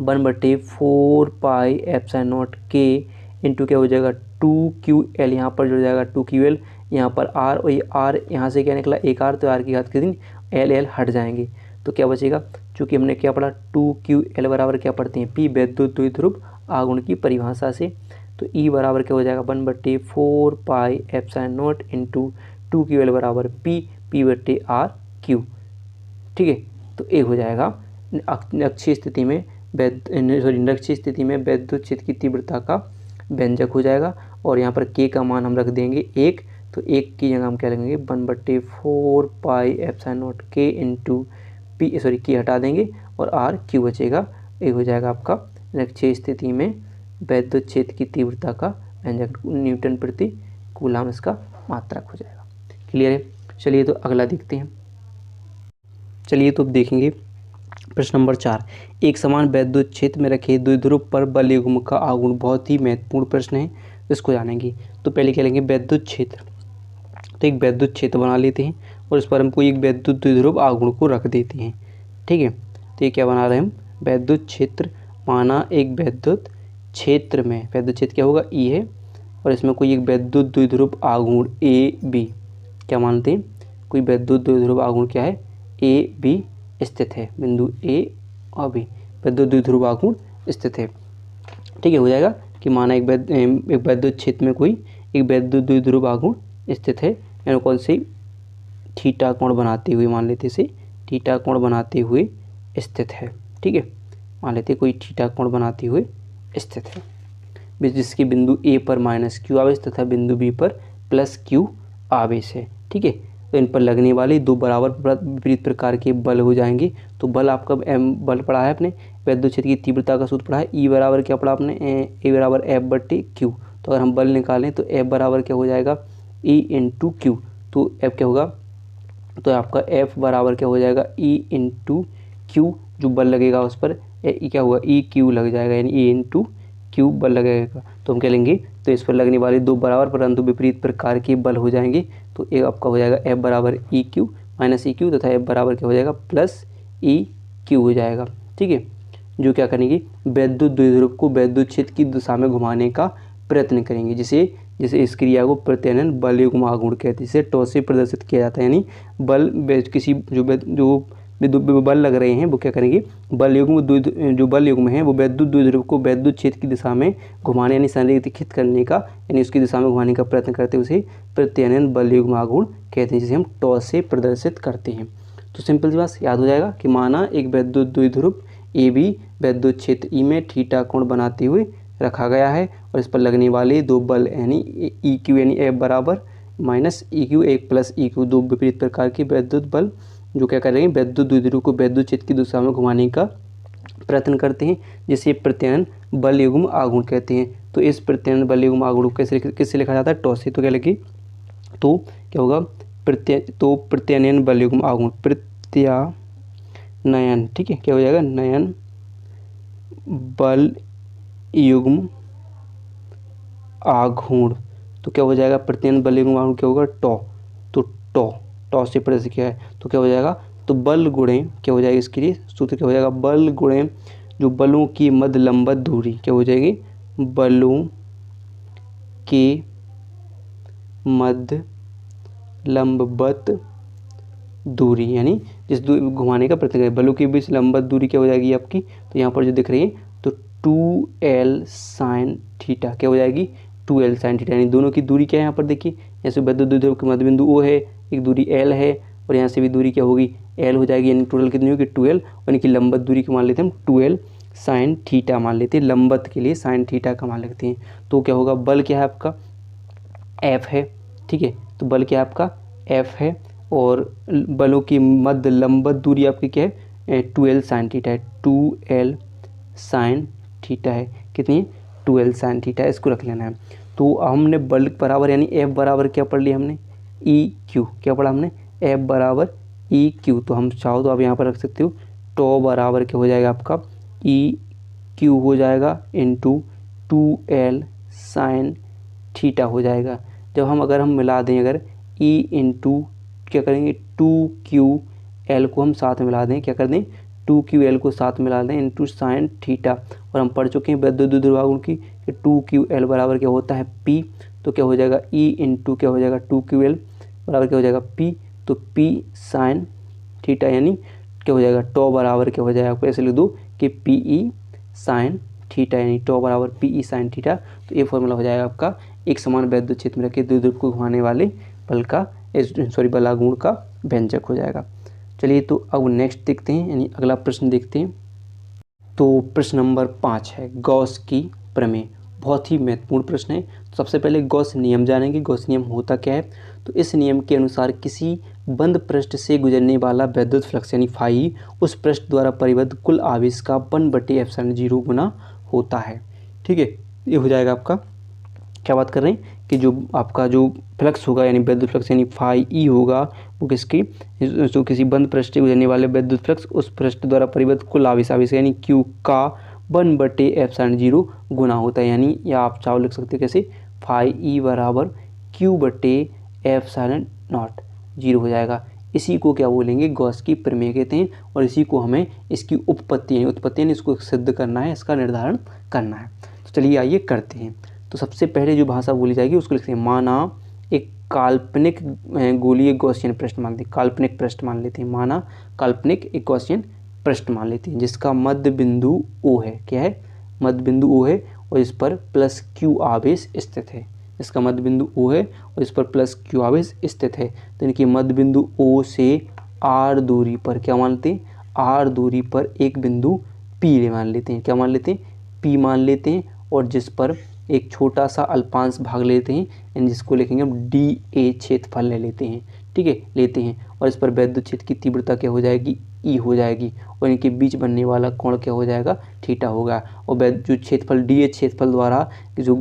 1/4πε0 के इंटू क्या हो जाएगा 2ql, यहाँ पर जुड़ जाएगा 2ql, यहाँ पर आर, और ये आर यहाँ से क्या निकला एक आर, तो आर की घात के दिन एल एल हट जाएंगे, तो क्या बचेगा, चूँकि हमने क्या पढ़ा 2ql बराबर क्या पढ़ते हैं पी वैद्युत द्विध्रुव आघूर्ण की परिभाषा से, तो ई बराबर क्या हो जाएगा 1/4πε0 इंटू 2ql बराबर p/r क्यू। ठीक है, तो ए हो जाएगा अक्षीय स्थिति में निरक्षीय स्थिति में वैद्युत क्षेत्र की तीव्रता का व्यंजक हो जाएगा, और यहाँ पर के का मान हम रख देंगे 1, तो 1 की जगह हम क्या लेंगे 1/4πε0 के इंटू पी, के हटा देंगे और आर क्यू बचेगा। ये हो जाएगा आपका निरक्षीय स्थिति में वैद्युत क्षेत्र की तीव्रता का व्यंजक, न्यूटन प्रति कूलम इसका मात्रक हो जाएगा। क्लियर है। चलिए तो अगला देखते हैं। चलिए तो अब देखेंगे प्रश्न नंबर 4, एक समान वैद्युत क्षेत्र में रखे द्विध्रुव पर बल युग्म का आघूर्ण, बहुत ही महत्वपूर्ण प्रश्न है, इसको जानेंगे। तो पहले क्या लेंगे वैद्युत क्षेत्र, तो एक वैद्युत क्षेत्र बना लेते हैं और इस पर हमको एक वैद्युत द्विध्रुव आघूर्ण को रख देते हैं। ठीक है, तो ये क्या बना रहे हैं हम वैद्युत क्षेत्र, माना एक वैद्युत क्षेत्र में वैद्युत क्षेत्र क्या होगा ई है, और इसमें कोई एक वैद्युत द्विध्रुव आघूर्ण ए बी, क्या मानते हैं कोई वैद्युत द्विध्रुव आघूर्ण क्या है ए बी स्थित है, बिंदु ए और बी वैद्युत द्विध्रुव आघूर्ण स्थित है। ठीक है, हो जाएगा कि माना एक वैद्युत क्षेत्र में कोई एक वैद्युत द्विध्रुव आघूर्ण स्थित है, यानी कौन सी थीटा कोण बनाते हुए, मान लेते से थीटा कोण बनाते हुए स्थित है। ठीक है, मान लेते कोई थीटा कोण बनाते हुए स्थित है, जिसके बिंदु ए पर -q आवेश तथा बिंदु बी पर +q आवेश है। ठीक है, तो इन पर लगने वाले दो बराबर विपरीत प्रकार के बल हो जाएंगे। तो बल आपका m बल पढ़ा है आपने, वैद्युत क्षेत्र की तीव्रता का सूत्र पढ़ा है, E बराबर क्या पढ़ा आपने ए बराबर F/Q। तो अगर हम बल निकालें तो F बराबर क्या हो जाएगा E × Q, तो F क्या होगा, तो आपका F बराबर क्या हो जाएगा E × Q, जो बल लगेगा उस पर E क्या हुआ EQ लग जाएगा, यानी E × Q बल लगेगा। तो हम क्या लेंगे, तो इस पर लगने वाले दो बराबर परंतु विपरीत प्रकार के बल हो जाएंगे। तो एक आपका हो जाएगा F बराबर EQ -EQ तथा F बराबर क्या हो जाएगा +EQ हो जाएगा। ठीक है, जो क्या करेंगे वैद्युत द्विध्रुव को वैद्युत क्षेत्र की दिशा में घुमाने का प्रयत्न करेंगे, जिसे इस क्रिया को प्रत्यनन बल युग्म आघूर्ण कहते हैं, जिसे टॉस से प्रदर्शित किया जाता है। यानी बल किसी जो बल लग रहे हैं वो क्या करेंगे बल युग्म जो बल युग्म है वो वैद्युत द्विध्रुव को वैद्युत क्षेत्र की दिशा में घुमाने यानी संरेखित करने का, यानी उसकी दिशा में घुमाने का प्रयत्न करते हैं, उसे प्रत्यनन बल युग्म आघूर्ण कहते हैं, जिसे हम टॉस से प्रदर्शित करते हैं। तो सिंपल सी बात याद हो जाएगा कि माना एक वैद्युत द्विध्रुव ए बी वैद्युत क्षेत्र ई में थीटा कोण बनाते हुए रखा गया है, और इस पर लगने वाले दो बल यानी EQ यानी F बराबर -EQ 1 + EQ, दो विपरीत प्रकार के वैद्युत बल जो क्या कर रहे हैं वैद्युत द्विध्रुव को वैद्युत क्षेत्र की दिशा में घुमाने का प्रयत्न करते हैं, जिसे प्रत्यनन बल युग्म आघूर्ण कहते हैं। तो इस प्रत्यनन बल युग्म आघूर्ण किससे लिखा जाता है टॉस से, तो क्या लगे तो क्या होगा प्रत्यनन बल युग्म आघूर्ण प्रत्यानयन। ठीक है, क्या हो जाएगा नयन बल युग्म आघूर्ण, तो क्या हो जाएगा प्रत्यनन बल युग्म आघूर्ण क्या होगा टॉ, तो टॉस से प्रदर्शित किया है, तो क्या हो जाएगा तो बल गुणे क्या हो जाएगा, इसके लिए सूत्र क्या हो जाएगा बल गुणे जो बलों की मध्य लंबवत दूरी क्या हो जाएगी, बलों के मध्य लंबवत दूरी, यानी जिस घुमाने का प्रयत्न करें बलों के बीच लंबवत दूरी क्या हो जाएगी आपकी, तो यहाँ पर जो दिख रही है तो 2l sin थीटा क्या हो जाएगी 2l sin थीटा, यानी दोनों की दूरी क्या है यहाँ पर देखिए, जैसे वैद्युत द्विध्रुव के मध्य बिंदु O है, एक दूरी l है, और यहाँ से भी दूरी क्या होगी l हो जाएगी, यानी टोटल कितनी होगी 2l, यानी कि लंबवत दूरी को मान लेते हैं हम 2l साइन थीटा मान लेते हैं, लंबवत के लिए साइन थीटा का मान लेते हैं। तो क्या होगा, बल क्या है आपका, एफ है, ठीक है। तो बल क्या है आपका, एफ है, और बलों की मध्य लंबवत दूरी आपकी क्या है, 2l साइन थीटा है, 2l साइन थीटा है, कितनी, 2l साइन थीटा है, इसको रख लेना है। तो हमने बल बराबर यानी एफ बराबर क्या पढ़ लिया हमने, ई क्यू, क्या पढ़ा हमने, एफ बराबर ई क्यू। तो हम चाहो तो आप यहाँ पर रख सकते हो, टॉ बराबर क्या हो जाएगा आपका, ई क्यू हो जाएगा इंटू 2l साइन थीटा हो जाएगा। जब हम अगर हम मिला दें, अगर ई इंटू क्या करेंगे, 2QL को हम साथ में मिला दें, क्या कर दें, 2QL को साथ मिला दें इंटू साइन थीटा। और हम पढ़ चुके हैं वैद्युत द्विध्रुवागुण की कि 2QL बराबर क्या होता है, P। तो क्या हो जाएगा, E इंटू क्या हो जाएगा, 2QL बराबर क्या हो जाएगा, P। तो P साइन थीटा यानी क्या हो जाएगा, टॉ बराबर क्या हो जाएगा, आपको ऐसे लिख दो कि PE साइन थीटा, यानी टॉ बराबर PE साइन थीटा। तो ये फॉर्मूला हो जाएगा आपका एक समान वैद्युत क्षेत्र में रखे द्विध्रुव को घुमाने वाले बल का, बलागुण का व्यंजक हो जाएगा। चलिए तो अब नेक्स्ट देखते हैं, यानी अगला प्रश्न देखते हैं। तो प्रश्न नंबर 5 है गॉस की प्रमेय, बहुत ही महत्वपूर्ण प्रश्न है। तो सबसे पहले गॉस नियम जानेंगे, गॉस नियम होता क्या है। तो इस नियम के अनुसार किसी बंद पृष्ठ से गुजरने वाला वैद्युत फ्लक्स यानी फाई उस पृष्ठ द्वारा परिबद्ध कुल आवेश का 1/ε0 गुना होता है, ठीक है। ये हो जाएगा आपका, क्या बात कर रहे हैं कि जो आपका जो फ्लक्स होगा यानी वैद्युत फ्लक्स यानी फाई ई होगा वो किसकी, जो किसी बंद पृष्ठ से गुजरने वाले वैद्युत फ्लक्स उस पृष्ठ द्वारा परिबद्ध कुल आवेश यानी क्यू का 1/ε0 गुना होता है। यानी या आप चाहो लिख सकते हैं कैसे, फाई ई बराबर Q/ε0 हो जाएगा। इसी को क्या बोलेंगे, गॉस की प्रमेय कहते हैं। और इसी को हमें इसकी उत्पत्ति यानी इसको सिद्ध करना है, इसका निर्धारण करना है। तो चलिए आइए करते हैं। तो सबसे पहले जो भाषा बोली जाएगी उसको लिखते हैं, माना एक काल्पनिक गोलीय गॉसियन पृष्ठ मान लेते हैं, काल्पनिक पृष्ठ मान लेते हैं, माना काल्पनिक एक गॉसियन पृष्ठ मान लेते हैं जिसका मध्य बिंदु O है, क्या है, मध्य बिंदु O है और इस पर प्लस Q आवेश स्थित है। इसका मध्य बिंदु O है और इस पर प्लस Q आवेश स्थित है। तो इनकी मध्य बिंदु O से R दूरी पर क्या मान लेते हैं, R दूरी पर एक बिंदु P मान लेते हैं, क्या मान लेते हैं, P मान लेते हैं। और जिस पर एक छोटा सा अल्पांश भाग लेते हैं, यानी जिसको लिखेंगे हम DA क्षेत्रफल ले लेते हैं, ठीक है, लेते हैं। और इस पर वैद्युत क्षेत्र की तीव्रता क्या हो जाएगी, E हो जाएगी। और इनके बीच बनने वाला कोण क्या हो जाएगा, थीटा होगा। और जो क्षेत्रफल DA क्षेत्रफल द्वारा जो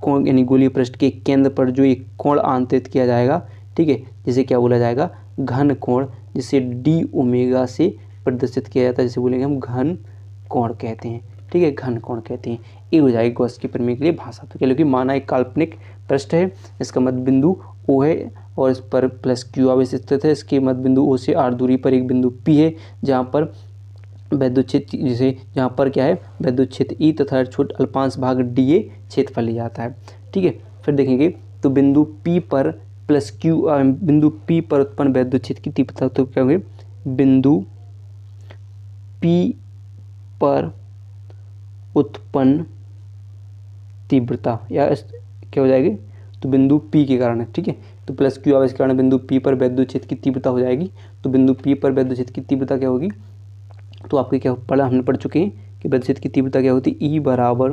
कोण यानी गोलीय पृष्ठ के केंद्र पर जो एक कोण आंतरित किया जाएगा, ठीक है, जिसे क्या बोला जाएगा, घन कोण, जिसे D ओमेगा से प्रदर्शित किया जाता है, जिसे बोलेंगे हम घन कोण कहते हैं, ठीक है, घन कोण कहते हैं। ये हो जाएगी गॉस की प्रमेय के लिए भाषा। तो क्या, लेकिन माना एक काल्पनिक पृष्ठ है, इसका मध्य बिंदु O है और इस पर प्लस Q आवेश स्थित है। इसके मध्य बिंदु O से R दूरी पर एक बिंदु P है जहाँ पर वैद्युत क्षेत्र, जिसे जहाँ पर क्या है, वैद्युत क्षेत्र E तथा छोटा अल्पांश भाग DA क्षेत्रफल लिया जाता है, ठीक है। फिर देखेंगे तो बिंदु P पर प्लस Q, बिंदु P पर उत्पन्न वैद्युत क्षेत्र की तीव्रता, तो क्या होगी, बिंदु P पर उत्पन्न तीव्रता या क्या हो जाएगी, तो बिंदु P के कारण है, ठीक है। तो प्लस Q आवेश के कारण बिंदु P पर वैद्युत क्षेत्र की तीव्रता हो जाएगी। तो बिंदु P पर वैद्युत क्षेत्र की तीव्रता क्या होगी, तो आपके क्या पढ़ा, हमने पढ़ चुके हैं कि वैद्युत क्षेत्र की तीव्रता क्या होती है, E बराबर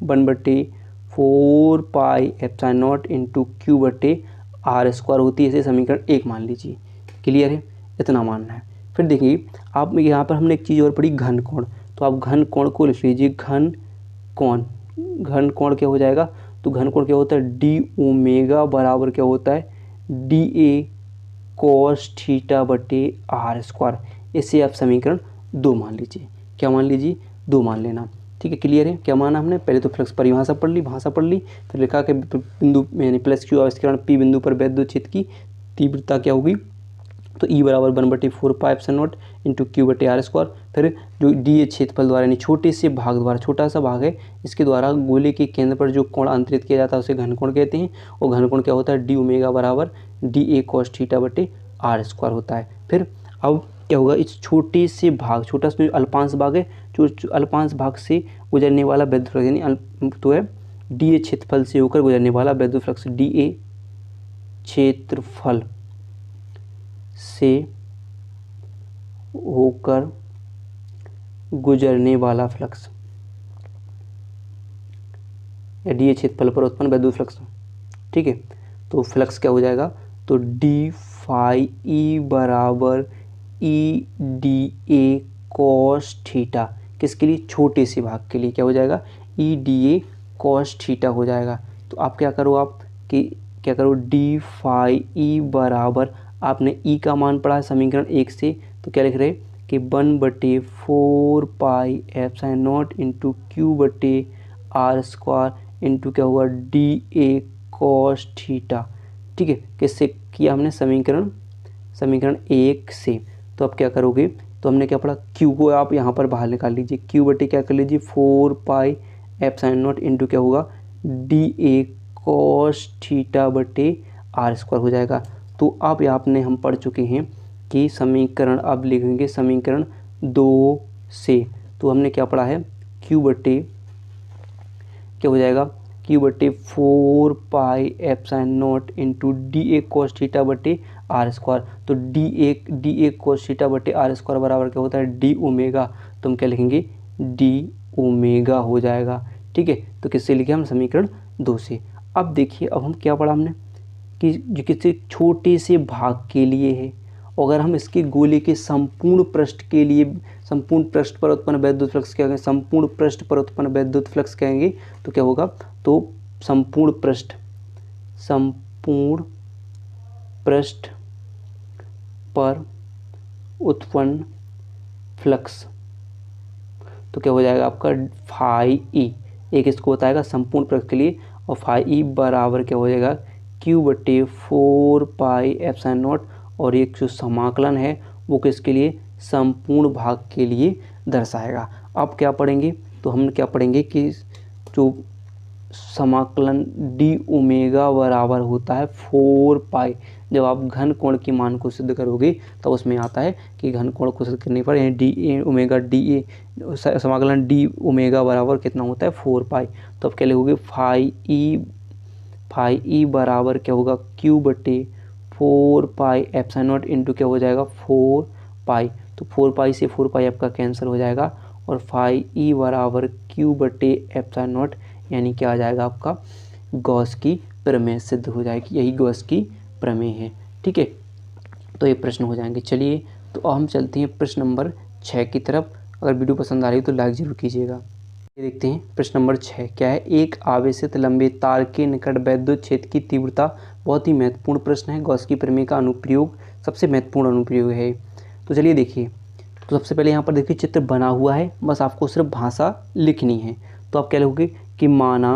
1/4πε0 इंटू Q/r² होती है। इसे समीकरण 1 मान लीजिए, क्लियर है, इतना मानना है। फिर देखिए आप यहाँ पर हमने एक चीज़ और पढ़ी, घन कोण। तो आप घन कोण को लिख लीजिए, घन कोण, घन कोण क्या हो जाएगा, तो घन कोण क्या होता है, D ओमेगा बराबर क्या होता है, DA cos θ/r²। इसे आप समीकरण 2 मान लीजिए, क्या मान लीजिए, 2 मान लेना, ठीक है, क्लियर है। क्या माना हमने, पहले तो फ्लक्स परिभाषा पढ़ ली, भाषा पढ़ ली, फिर लिखा कि बिंदु यानी प्लस Q आवेश के कारण P बिंदु पर वैद्युत क्षेत्र की तीव्रता क्या होगी, तो E बराबर 1/4πε0 इंटू Q/r²। फिर जो DA क्षेत्रफल द्वारा यानी छोटे से भाग द्वारा, छोटा सा भाग है, इसके द्वारा गोले के केंद्र पर जो कोण अंतरित किया जाता है उसे घन कोण कहते हैं। और घन कोण क्या होता है, D ओमेगा बराबर DA cos θ/r² होता है। फिर अब क्या होगा, इस छोटे से भाग, छोटा सा जो अल्पांश भाग है, जो अल्पांश भाग से गुजरने वाला वैद्युत फ्लक्स यानी तो है DA क्षेत्रफल से होकर गुजरने वाला वैद्युत फ्लक्स, DA क्षेत्रफल से होकर गुजरने वाला फ्लक्स या डी ए क्षेत्रफल पर उत्पन्न वैद्युत फ्लक्स। ठीक है, तो फ्लक्स क्या हो जाएगा, तो डी फाई ई बराबर E D A cos theta, किसके लिए, छोटे से भाग के लिए क्या हो जाएगा, E D A cos theta हो जाएगा। तो आप क्या करो, आप कि क्या करो, डी फाई ई बराबर, आपने ई का मान पढ़ा है समीकरण 1 से, तो क्या लिख रहे कि 1/4 pi epsilon not into Q बटे आर स्क्वायर इंटू क्या हुआ डी ए कॉस थीटा। ठीक है, किससे किया हमने, समीकरण 1 से। तो अब क्या करोगे, तो हमने क्या पढ़ा, क्यू को आप यहाँ पर बाहर निकाल लीजिए, क्यू बटे क्या कर लीजिए 4 पाई एप्सिलॉन नॉट इंटू क्या होगा डी ए कॉस थीटा बटे आर स्क्वायर हो जाएगा। तो अब यहाँ आपने हम पढ़ चुके हैं कि समीकरण, अब लिखेंगे समीकरण 2 से। तो हमने क्या पढ़ा है, क्यू बटे क्या हो जाएगा, क्यू बटे 4 पाई epsilon not into D A cos theta बटे आर स्क्वायर। तो डी ए कॉस थीटा बटे आर स्क्वायर बराबर क्या होता है, डी ओमेगा। तो हम क्या लिखेंगे, डी ओमेगा हो जाएगा। ठीक है, तो किससे लिखे हम, समीकरण 2 से। अब देखिए, अब हम क्या पढ़ा हमने कि जो किसी छोटे से भाग के लिए है, अगर हम इसके गोले के संपूर्ण पृष्ठ के लिए, संपूर्ण पृष्ठ पर उत्पन्न वैद्युत फ्लक्स क्या कहेंगे, संपूर्ण पृष्ठ पर उत्पन्न वैद्युत फ्लक्स कहेंगे, तो क्या होगा, तो संपूर्ण पृष्ठ पर उत्पन्न फ्लक्स, तो क्या हो जाएगा आपका फाई ई, एक इसको बताएगा संपूर्ण पृष्ठ के लिए, और फाई ई बराबर क्या हो जाएगा क्यू बटे 4 पाई एप्सिलॉन नॉट, और एक जो समाकलन है वो किसके लिए, संपूर्ण भाग के लिए दर्शाएगा। अब क्या पढ़ेंगे, तो हम क्या पढ़ेंगे कि जो समाकलन डी ओमेगा बराबर होता है 4 पाई, जब आप घन कोण के मान को सिद्ध करोगे तो उसमें आता है कि घन कोण को सिद्ध करने पर D A omega D A समाकलन डी ओमेगा बराबर कितना होता है 4 पाई। तो अब क्या लिखोगे, फाई ई बराबर क्या होगा, क्यू बटे 4 पाई एप्सिलॉन नॉट इंटू क्या हो जाएगा 4 पाई। तो 4 पाई से 4 पाई आपका कैंसिल हो जाएगा, और फाई ई बराबर क्यू बटे एप्सिलॉन नॉट, यानी क्या आ जाएगा आपका गॉस की प्रमेय सिद्ध हो जाएगी, यही गॉस की प्रमेय है। ठीक है, तो ये प्रश्न हो जाएंगे। चलिए, तो अब हम चलते हैं प्रश्न नंबर 6 की तरफ। अगर वीडियो पसंद आ रही हो तो लाइक जरूर कीजिएगा। ये देखते हैं प्रश्न नंबर 6 क्या है, एक आवेशित लंबे तार के निकट वैद्युत क्षेत्र की तीव्रता। बहुत ही महत्वपूर्ण प्रश्न है, गॉस की प्रमेय का अनुप्रयोग सबसे महत्वपूर्ण अनुप्रयोग है। तो चलिए देखिए, तो सबसे पहले यहाँ पर देखिए चित्र बना हुआ है, बस आपको सिर्फ भाषा लिखनी है। तो आप क्या लिखोगे कि माना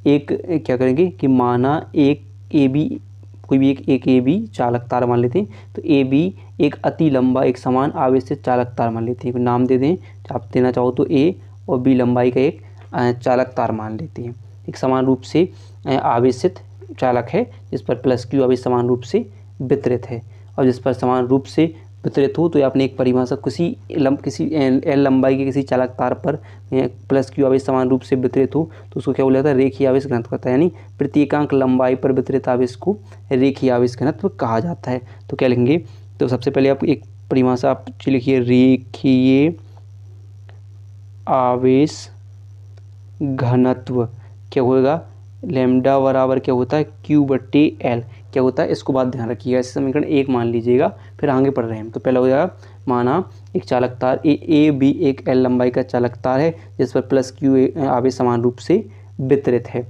एक, क्या करेंगे कि माना एक ए बी, कोई भी एक ए बी चालक तार मान लेते हैं। तो ए बी एक अति लंबा एक समान आवेशित चालक तार मान लेते हैं, नाम दे दें, आप देना चाहो तो ए, और बी लंबाई का एक चालक तार मान लेते हैं। एक समान रूप से आवेशित चालक है जिस पर प्लस क्यू आवेश समान रूप से वितरित है, और जिस पर समान रूप से वितरित हो, तो आपने एक परिभाषा किसी एल लंबाई के किसी चालक तार पर प्लस क्यू आवेश समान रूप से वितरित हो तो उसको क्या बोला जाता है, रेखीय आवेश घनत्व कहता है, यानी प्रत्येकांक लंबाई पर वितरित आवेश को रेखीय आवेश घनत्व कहा जाता है। तो क्या लिखेंगे, तो सबसे पहले आप एक परिभाषा आप लिखिए, रेखीय आवेश घनत्व क्या होगा, लैम्डा बराबर क्या होता है क्यू बटे एल क्या होता है, इसको बात ध्यान रखिएगा। इस समीकरण 1 मान लीजिएगा, फिर आगे पढ़ रहे हैं। तो पहला हो जाएगा, माना एक चालक तार ए बी एक एल लंबाई का चालक तार है जिस पर प्लस क्यू आवेश समान रूप से वितरित है,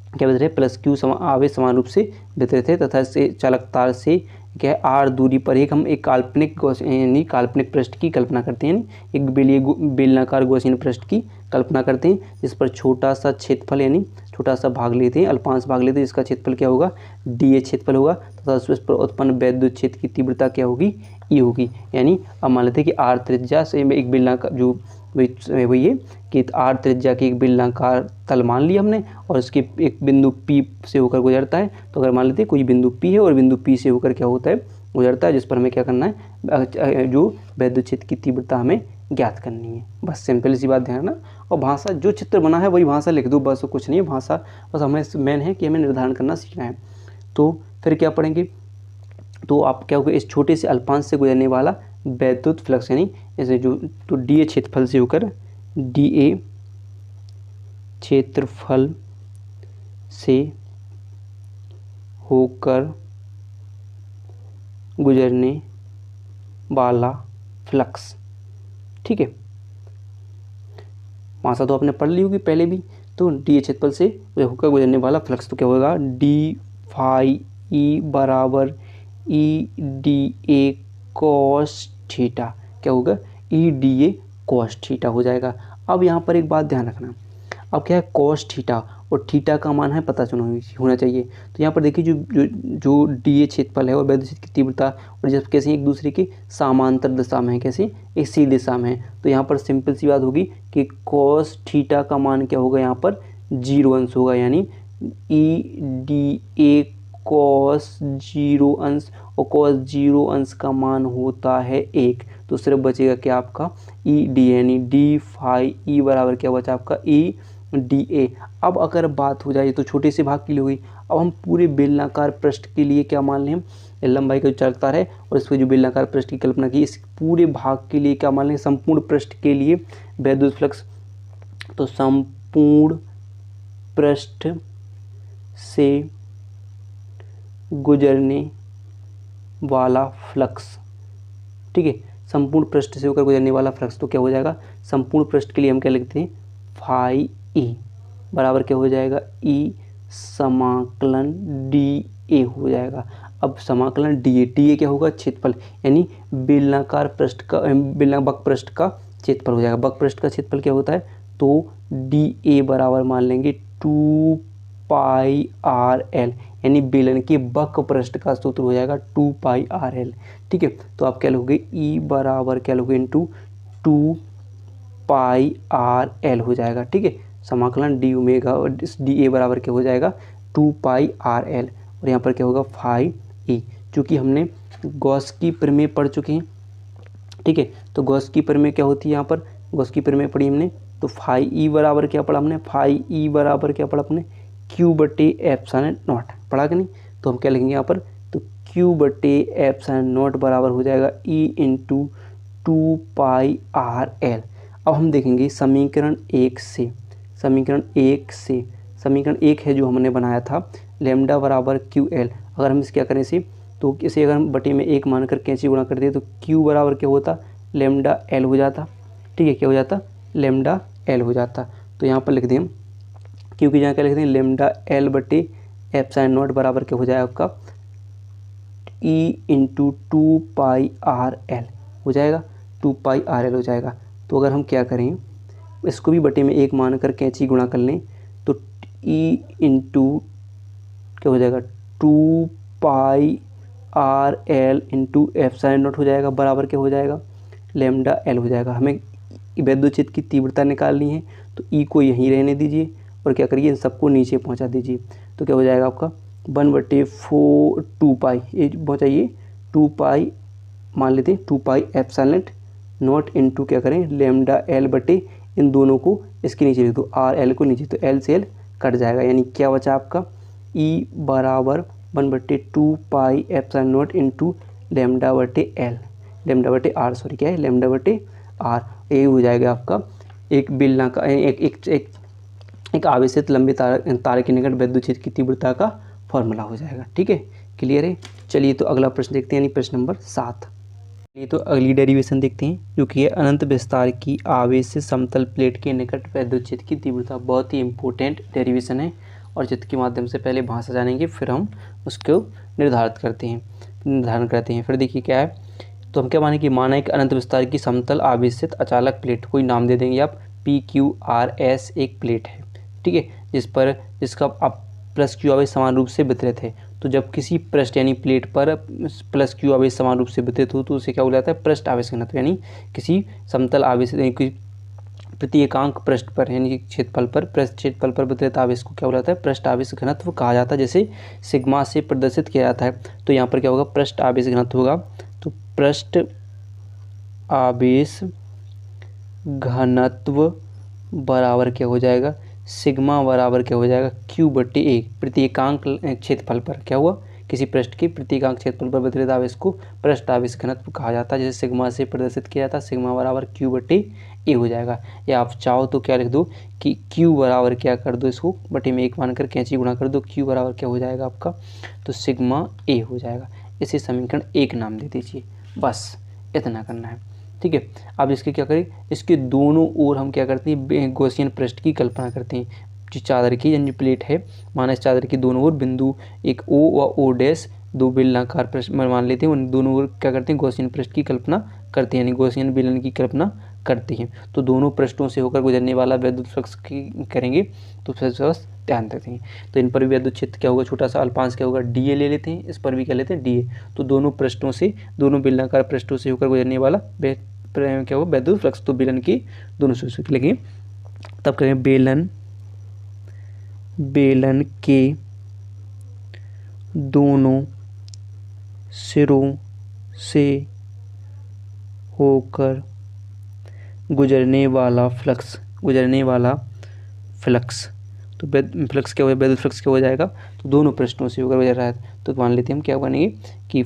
क्या वितरित है, प्लस क्यू आवेश समान रूप से वितरित है, तथा इसे चालक तार से क्या है आर दूरी पर एक हम एक काल्पनिक यानी काल्पनिक पृष्ठ की कल्पना करते हैं, एक बेलनाकार गॉसियन पृष्ठ की कल्पना करते हैं जिस पर छोटा सा क्षेत्रफल यानी छोटा सा भाग लेते हैं, अल्पांश भाग लेते हैं, जिसका क्षेत्रफल क्या होगा डी ए क्षेत्रफल होगा, तथा उस पर उत्पन्न वैद्युत क्षेत्र की तीव्रता क्या होगी ई होगी। यानी अब मान लेते हैं कि आर त्रिज्या से एक बेलनाकार जो वही है कि आर त्रिज्या की एक बेलनाकार तल मान लिया हमने, और उसके एक बिंदु पी से होकर गुजरता है। तो अगर मान लेते हैं कोई बिंदु पी है और बिंदु पी से होकर क्या होता है गुजरता है, जिस पर हमें क्या करना है, जो वैद्युत क्षेत्र की तीव्रता हमें ज्ञात करनी है। बस सिंपल सी बात ध्यान रखना, और भाषा जो चित्र बना है वही भाषा लिख दो, बस कुछ नहीं है, भाषा बस हमें मेन है कि हमें निर्धारण करना सीखना है। तो फिर क्या पढ़ेंगे, तो आप क्या होगा, इस छोटे से अल्पांश से गुजरने वाला वैद्युत फ्लक्स यानी ऐसे जो तो डी ए क्षेत्रफल से होकर डी ए क्षेत्रफल से होकर गुजरने वाला फ्लक्स। ठीक है, मासा तो आपने पढ़ ली होगी पहले भी। तो डी ए क्षेत्रफल से होकर गुजरने वाला फ्लक्स तो क्या होगा, डी फाई ई बराबर E D A cos theta. क्या होगा, E D A cos theta हो जाएगा। अब यहाँ पर एक बात ध्यान रखना, अब क्या है कॉस थीटा और थीटा का मान है पता होना चाहिए। तो यहाँ पर देखिए जो जो जो डी ए क्षेत्रफल है और वैद्युत क्षेत्र की तीव्रता और जब कैसे एक दूसरे के समांतर दिशा में है, कैसे एक सी दिशा में है, तो यहाँ पर सिंपल सी बात होगी कि कॉस थीटा का मान क्या होगा, यहाँ पर 0 अंश होगा, यानी ई डी ए कॉस 0 अंश, और कॉस 0 अंश का मान होता है 1। तो सिर्फ बचेगा क्या आपका ई डी, यानी डी फाई ई बराबर क्या बचा आपका ई डी ए। अब अगर बात हो जाए तो छोटे से भाग के लिए हुई, अब हम पूरे बेलनाकार पृष्ठ के लिए क्या मान लें, हम लंबाई का जो चालकता है और इस पर जो बेलनाकार पृष्ठ की कल्पना की, इस पूरे भाग के लिए क्या मान लें, संपूर्ण पृष्ठ के लिए वैद्युत फ्लक्स। तो संपूर्ण पृष्ठ से गुजरने वाला फ्लक्स। ठीक है, संपूर्ण पृष्ठ से होकर गुजरने वाला फ्लक्स तो क्या हो जाएगा, संपूर्ण पृष्ठ के लिए हम क्या लिखते हैं, फाई ई बराबर क्या हो जाएगा, ई समाकलन डी ए हो जाएगा। अब समाकलन डी ए क्या होगा, क्षेत्रफल, यानी बेलनाकार पृष्ठ का बेलनाकार पृष्ठ का क्षेत्रफल हो जाएगा। बक पृष्ठ का क्षेत्रफल क्या होता है, तो डी ए बराबर मान लेंगे 2 पाई आर एल, यानी बेलन के बक पृष्ठ का सूत्र हो जाएगा 2 पाई आर एल। ठीक है, तो आप क्या लोगे, ई बराबर क्या लोगे इंटू 2 पाई आर एल हो जाएगा। ठीक है, समाकलन डी ओमेगा और डी ए बराबर क्या हो जाएगा, 2 पाई आर एल, और यहाँ पर क्या होगा फाई ई। चूँकि हमने गॉस की प्रमेय पढ़ चुके हैं, ठीक है, तो गॉस की प्रमेय क्या होती है, यहाँ पर गॉस की प्रमेय पढ़ी हमने, तो फाई ई बराबर क्या पढ़ा हमने, फाई ई बराबर क्या पढ़ा अपने, क्यू बटे एप्सिलॉन नॉट पढ़ा कि नहीं। तो हम क्या लिखेंगे यहाँ पर, तो क्यू बटे एप्सिलॉन नॉट बराबर हो जाएगा E into 2 pi R L. अब हम देखेंगे समीकरण 1 से, समीकरण 1 है जो हमने बनाया था, लैम्डा बराबर क्यू एल। अगर हम इसे क्या करें इसे, तो इसे अगर हम बटे में 1 मानकर कैंची गुणा कर दें तो क्यू बराबर क्या होता, लैम्डा एल हो जाता। ठीक है, क्या हो जाता, लैम्डा एल हो जाता। तो यहाँ पर लिख दें हम क्यू की जगह क्या लिख दें, लैम्डा एल बटे एप्सिलॉन नॉट बराबर क्या हो जाएगा आपका, E into 2 pi R L हो जाएगा, 2 पाई आर एल हो जाएगा। तो अगर हम क्या करें, इसको भी बटे में 1 मानकर कैंची गुणा कर लें तो ई इंटू क्या हो जाएगा, 2 pi R L into epsilon not हो जाएगा, बराबर क्या हो जाएगा, लैम्डा एल हो जाएगा। हमें वैद्युत क्षेत्र की तीव्रता निकालनी है, तो ई को यहीं रहने दीजिए और क्या करिए, इन सबको नीचे पहुंचा दीजिए। तो क्या हो जाएगा आपका 1/4 2 पाई, ये पहुँचाइए 2 पाई मान लेते हैं, 2 पाई एप्सिलॉन नॉट इंटू क्या करें, लैम्डा एल बटे इन दोनों को इसके नीचे लिख दो, आर एल को नीचे, तो एल से एल कट जाएगा, यानी क्या बचा आपका, ई बराबर 1/2 पाई एप्सिलॉन नॉट इंटू लैम्डा बटे एल, लैम्डा बटे आर, सॉरी क्या है, लैम्डा बटे आर। ये हो जाएगा आपका एक बेलना का एक आवेशित लंबे तारे के निकट वैद्युत क्षेत्र की तीव्रता का फॉर्मूला हो जाएगा। ठीक है, क्लियर है। चलिए तो अगला प्रश्न देखते हैं, यानी प्रश्न नंबर 7। ये तो अगली डेरिवेशन देखते हैं, जो कि है अनंत विस्तार की आवेशित समतल प्लेट के निकट वैद्युत क्षेत्र की तीव्रता। बहुत ही इंपॉर्टेंट डेरिवेशन है और चित्र के माध्यम से पहले भाषा जानेंगे, फिर हम उसको निर्धारण करते हैं। फिर देखिए क्या है, तो हम क्या माने कि माना एक अनंत विस्तार की समतल आवेशित अचालक प्लेट, कोई नाम दे देंगे आप, PQRS एक प्लेट है। ठीक है, जिसका आप प्लस क्यू आवेश समान रूप से वितरित है। तो जब किसी पृष्ठ यानी प्लेट पर प्लस क्यू आवेश समान रूप से वितरित हो तो उसे क्या बोला जाता है, पृष्ठ आवेश घनत्व। यानी किसी समतल आवेश प्रति एकांक पृष्ठ पर यानी क्षेत्रफल पर क्षेत्रफल पर वितरित आवेश को क्या बोला जाता है, पृष्ठ आवेश घनत्व कहा जाता है, जैसे सिग्मा से प्रदर्शित किया जाता है। तो यहाँ पर क्या होगा, पृष्ठ आवेश घनत्व होगा, तो पृष्ठ आवेश घनत्व बराबर क्या हो जाएगा, सिग्मा बराबर क्या हो जाएगा, क्यू बटे 1 प्रति एकांक क्षेत्रफल पर क्या हुआ, किसी पृष्ठ के प्रतीकांक क्षेत्रफल पर वितरित आवेश को पृष्ठ आवेश घनत्व कहा जाता है, जिसे सिग्मा से प्रदर्शित किया जाता है। सिग्मा बराबर क्यू बटे ए हो जाएगा, या आप चाहो तो क्या लिख दो कि क्यू बराबर क्या कर दो, इसको बटे में 1 मानकर कैंची गुणा कर दो, क्यू बराबर क्या हो जाएगा आपका, तो सिग्मा ए हो जाएगा। इसे समीकरण 1 नाम दे दीजिए, बस इतना करना है। ठीक है, अब इसके क्या करें, इसके दोनों ओर हम क्या करते हैं, गॉसियन पृष्ठ की कल्पना करते हैं। जो चादर की यानी प्लेट है, माना इस चादर की दोनों ओर बिंदु एक ओ व ओ डैश दो बेलनाकार पृष्ठ मान लेते हैं, उन दोनों ओर क्या करते हैं, गॉसियन पृष्ठ की कल्पना करते हैं, यानी गॉसियन बेलन की कल्पना करते हैं। तो दोनों पृष्ठों से होकर गुजरने वाला विद्युत फ्लक्स की करेंगे, तो बस ध्यान रखते हैं। तो इन पर भी विद्युत क्षेत्र क्या होगा, छोटा सा अल्पांश क्या होगा, डी ए ले लेते हैं, इस पर भी क्या लेते हैं, डी ए। तो दोनों पृष्ठों से, दोनों बेलनाकार पृष्ठों से होकर गुजरने वाला क्या होगा, विद्युत फ्लक्स। तो बेलन की दोनों से लिखेंगे, तब करेंगे बेलन के दोनों सिरों से होकर गुजरने वाला फ्लक्स तो फ्लक्स क्या हो जाएगा, विद्युत फ्लक्स क्या हो जाएगा, तो दोनों पृष्ठों से होकर गुजर रहा है। तो मान लेते हैं हम क्या बनेंगे कि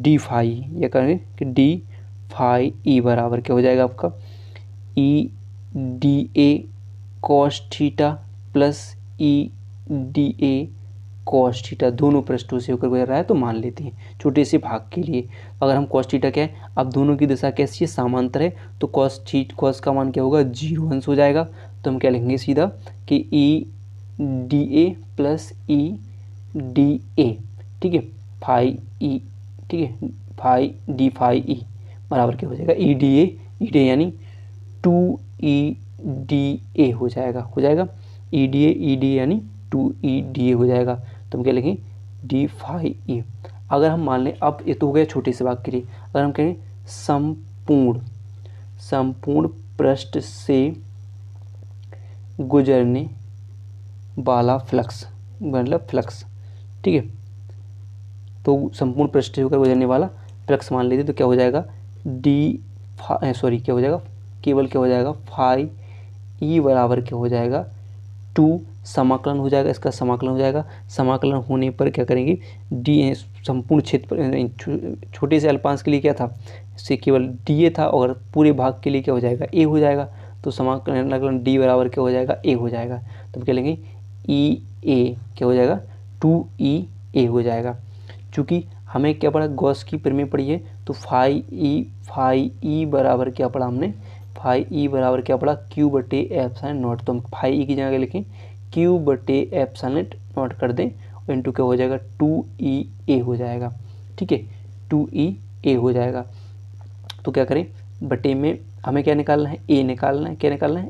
डी फाई, या करेंगे कि डी फाई ई बराबर क्या हो जाएगा आपका, E D A cos theta plus E D A cos theta, दोनों पृष्ठों से होकर गुजर रहा है। तो मान लेते हैं छोटे से भाग के लिए, अगर हम कॉस थीटा क्या है, अब दोनों की दिशा कैसी है, समांतर है, तो कॉस का मान क्या होगा, 0 अंश हो जाएगा। तो हम क्या लिखेंगे सीधा कि E D A plus E D A, ठीक है, फाई ई, ठीक है, फाई डी फाई ई बराबर क्या हो जाएगा, ई डी ए यानी 2 ई डी ए हो जाएगा ई डी ए यानी 2 ई डी ए हो जाएगा। तो हम क्या लिखें, डी फाई ई। अगर हम मान लें, अब ये तो हो गया छोटे से भाग के लिए, अगर हम कहें संपूर्ण पृष्ठ से गुजरने वाला फ्लक्स, मतलब फ्लक्स, ठीक है, तो संपूर्ण पृष्ठ से होकर गुजरने वाला फ्लक्स मान लेते, तो क्या हो जाएगा, क्या हो जाएगा, केवल क्या हो जाएगा, फाई ई बराबर क्या हो जाएगा, 2 समाकलन हो जाएगा, इसका समाकलन हो जाएगा। समाकलन होने पर क्या करेंगे, डी संपूर्ण क्षेत्र पर, छोटे से अल्पांश के लिए क्या था, इससे केवल डी ए था, और पूरे भाग के लिए क्या हो जाएगा, ए हो जाएगा। तो समाकलन डी बराबर क्या हो जाएगा, ए हो जाएगा। तो क्या लेंगे, ई ए क्या हो जाएगा, 2 ई ए हो जाएगा। चूँकि हमें क्या पढ़ा, गॉस की प्रमेय पढ़ी है, तो फाई ई बराबर क्या पढ़ा हमने, फाई ई बराबर क्या पढ़ा, क्यू बटे एप्सिलॉन नॉट। तो हम फाई ई की जगह लिखें क्यू बटे एप्सिलॉन नॉट कर दें, और इंटू क्या हो जाएगा, 2 ई ए हो जाएगा, ठीक है, 2 ई ए हो जाएगा। तो क्या करें, बटे में हमें क्या निकालना है, ए निकालना है, क्या निकालना है,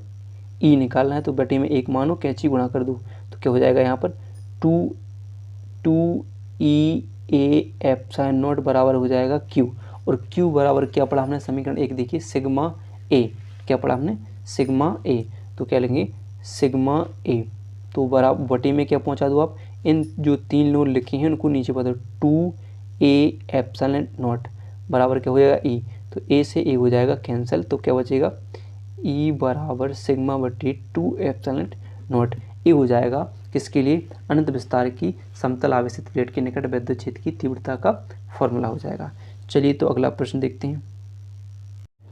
ई निकालना है। तो बटे में 1 मानो, कैंची गुणा कर दो, तो क्या हो जाएगा यहाँ पर 2 ई ए एप्सिलॉन नॉट बराबर हो जाएगा क्यू, और क्यू बराबर क्या पढ़ा हमने, समीकरण 1 देखिए, सिग्मा ए, क्या पढ़ा हमने, सिग्मा ए। तो क्या लेंगे, सिग्मा ए, तो बराबर बटे में क्या पहुंचा दो आप, इन जो 3 नोट लिखे हैं उनको नीचे पढ़ो, 2 ए एप्सिलॉन नॉट बराबर क्या हो जाएगा, ई। तो ए से ए हो जाएगा कैंसिल, तो क्या बचेगा, ई बराबर सिग्मा बटे 2 एप्सिलॉन नॉट ए हो जाएगा। किसके लिए, अनंत विस्तार की समतल आवेशित प्लेट के निकट विद्युत क्षेत्र की तीव्रता का फॉर्मूला हो जाएगा। चलिए तो अगला प्रश्न देखते हैं।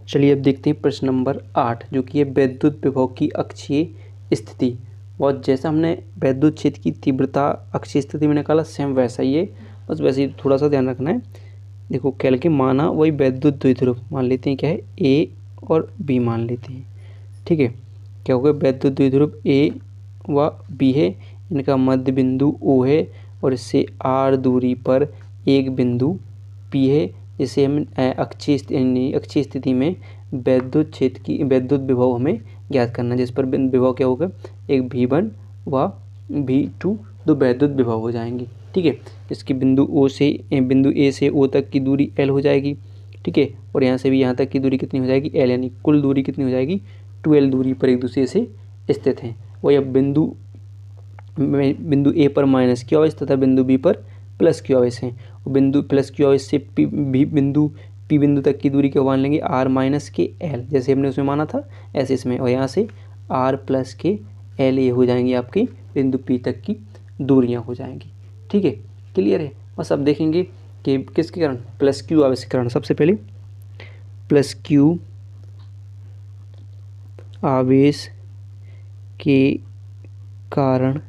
चलिए अब देखते हैं प्रश्न नंबर 8, जो कि है विद्युत विभव की अक्षीय स्थिति। और जैसा हमने विद्युत क्षेत्र की तीव्रता अक्षीय स्थिति में निकाला, सेम वैसा ही है, बस वैसे ही थोड़ा सा ध्यान रखना है। देखो क्या लिखे, माना वही विद्युत द्विध्रुव मान लेते हैं, क्या है, ए और बी मान लेते हैं, ठीक है। क्या होगा, विद्युत द्विध्रुव ए व बी है, इनका मध्य बिंदु ओ है, और इससे आर दूरी पर एक बिंदु पी है, जिसे हम अक्षीय स्थिति में विद्युत क्षेत्र की विद्युत विभव हमें ज्ञात करना है, जिस पर विभव क्या होगा, एक V1 व V2 दो विद्युत विभव हो जाएंगे, ठीक है। इसकी बिंदु ए से ओ तक की दूरी L हो जाएगी, ठीक है, और यहाँ से भी यहाँ तक की दूरी कितनी हो जाएगी, L, यानी कुल दूरी कितनी हो जाएगी, 2L दूरी पर एक दूसरे से स्थित हैं। वही अब बिंदु ए पर माइनस क्यू आवेश तथा बिंदु बी पर प्लस क्यू आवेश हैं, और बिंदु प्लस क्यू आवेश से पी बिंदु तक की दूरी क्या मान लेंगे, आर माइनस के एल, जैसे हमने उसमें माना था ऐसे इसमें, और यहाँ से आर प्लस के एल, ये हो जाएंगी आपकी बिंदु पी तक की दूरियाँ हो जाएंगी, ठीक है, क्लियर है। बस अब देखेंगे कि किसके कारण, प्लस क्यू आवेश के कारण। सबसे पहले प्लस क्यू आवेश के कारण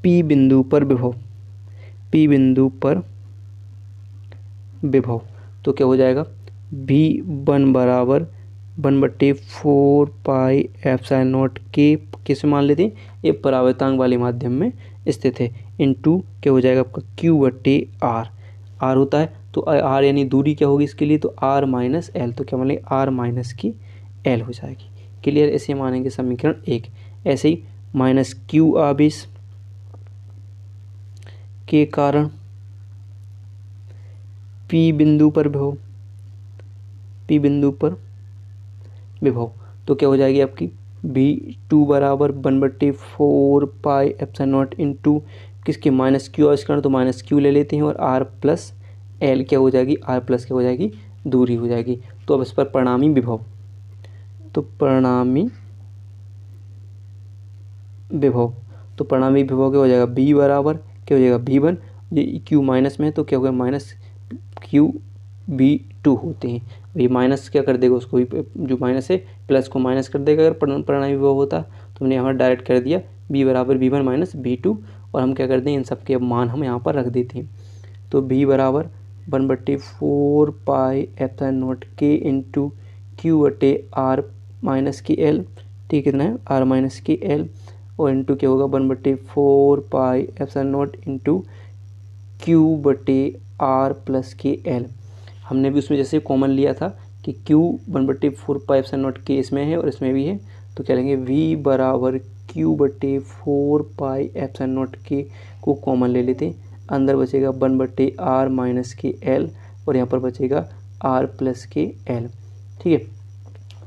पी बिंदु पर विभव, पी बिंदु पर विभव तो क्या हो जाएगा, V1 बराबर 1/4 पाई एप्सिलॉन नॉट के, किस मान लेते हैं, ये परावर्तांक वाले माध्यम में स्थित है, इनटू क्या हो जाएगा आपका Q/R, R होता है तो R यानी दूरी क्या होगी इसके लिए, तो R माइनस एल, तो क्या मान लेंगे R माइनस की एल हो जाएगी। क्लियर, ऐसे मानेंगे समीकरण 1। ऐसे ही माइनस क्यू आवेश के कारण पी बिंदु पर विभव, पी बिंदु पर विभव तो क्या हो जाएगी आपकी V2 बराबर 1/4 पाई एप्सिलॉन नॉट इंटू किसके, माइनस क्यू आवेश कारण, तो माइनस क्यू ले लेते हैं और R प्लस एल क्या हो जाएगी, R प्लस क्या हो जाएगी, दूरी हो जाएगी। तो अब इस पर परिणामी विभव, तो परिणामी विभव, तो परिणामी विभव क्या हो जाएगा, B बराबर क्या हो जाएगा V1, ये Q माइनस में है तो क्या होगा माइनस QV2 होते हैं। ये माइनस क्या कर देगा उसको भी, जो माइनस है प्लस को माइनस कर देगा। अगर परिणामी विभव होता तो हमने यहाँ डायरेक्ट कर दिया B बराबर V1 माइनस V2, और हम क्या करते हैं इन सब के मान हम यहाँ पर रख देते हैं। तो B बराबर 1/4 पाई एप्सिलॉन नॉट के इंटू Q/R माइनस की एल, ठीक कितना है R माइनस की एल, और इंटू क्या होगा 1/4 pi epsilon not into Q/R plus की एल। हमने भी उसमें जैसे कॉमन लिया था कि Q 1/4 पाई एप्सिलॉन नॉट के इसमें है और इसमें भी है, तो क्या लेंगे V बराबर Q/4 पाई एप्सिलॉन नॉट के को कॉमन ले लेते, अंदर बचेगा 1/R माइनस के एल, और यहाँ पर बचेगा R प्लस के एल। ठीक है,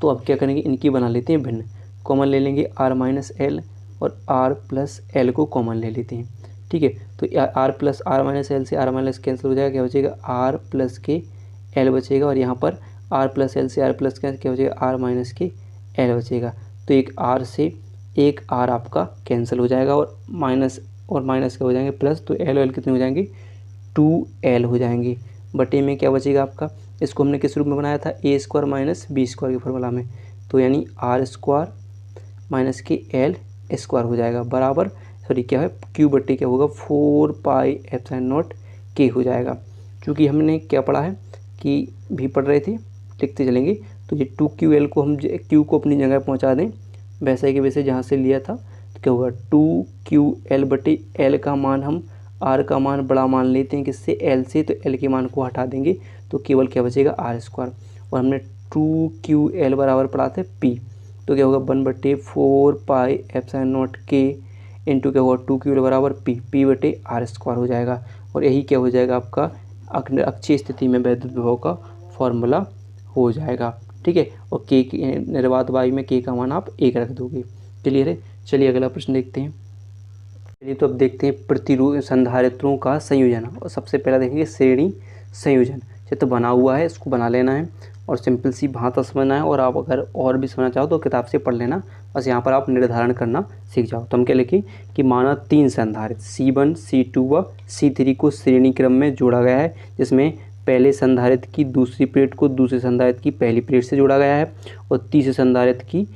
तो अब क्या करेंगे, इनकी बना लेते हैं भिन्न, कॉमन ले लेंगे R माइनस एल और R प्लस एल को कॉमन ले लेते हैं। ठीक है, तो R plus R minus L से R माइनस कैंसिल हो जाएगा, क्या बचेगा R प्लस के एल बचेगा, और यहाँ पर R प्लस एल से R प्लस क्या बचेगा R माइनस के एल बचेगा। तो एक R से एक R आपका कैंसिल हो जाएगा, और माइनस क्या हो जाएंगे प्लस, तो एल कितने हो जाएंगे 2L हो जाएंगे। बटे में क्या बचेगा आपका, इसको हमने किस रूप में बनाया था, A² माइनस B² के फॉर्मूला में, तो यानी R² माइनस के L² हो जाएगा बराबर, सॉरी क्या है Q/T क्या होगा 4 पाई एप्सिलॉन नॉट के हो जाएगा। क्योंकि हमने क्या पढ़ा है कि भी पढ़ रहे थे, लिखते चलेंगे, तो ये 2QL को हम Q को अपनी जगह पहुंचा दें वैसे ही कि वैसे जहाँ से लिया था, तो क्या होगा 2QL/L का मान हम R का मान बड़ा मान लेते हैं किससे, L से, तो L के मान को हटा देंगे तो केवल क्या बचेगा R², और हमने 2QL बराबर पढ़ा था P, तो क्या होगा 1/4 पाई एप्सिलॉन नॉट के इंटू क्या होगा 2QL बराबर P/R² हो जाएगा, और यही क्या हो जाएगा आपका अक्षीय स्थिति में वैद्युत विभव का फॉर्मूला हो जाएगा। ठीक है, और के निर्वात वायु में के का मान आप 1 रख दोगे। क्लियर है, चलिए अगला प्रश्न देखते हैं। चलिए तो अब देखते हैं प्रतिरोध संधारित्रों का संयोजन, और सबसे पहला देखेंगे श्रेणी संयोजन। चित्र बना हुआ है, इसको बना लेना है और सिंपल सी भाषा समझना है, और आप अगर और भी समझना चाहो तो किताब से पढ़ लेना, बस यहाँ पर आप निर्धारण करना सीख जाओ। तो हम क्या लिखें कि माना 3 संधारित्र C1, C2 व C3 को श्रेणी क्रम में जोड़ा गया है, जिसमें पहले संधारित्र की दूसरी प्लेट को दूसरे संधारित्र की पहली प्लेट से जोड़ा गया है, और तीसरे संधारित्र की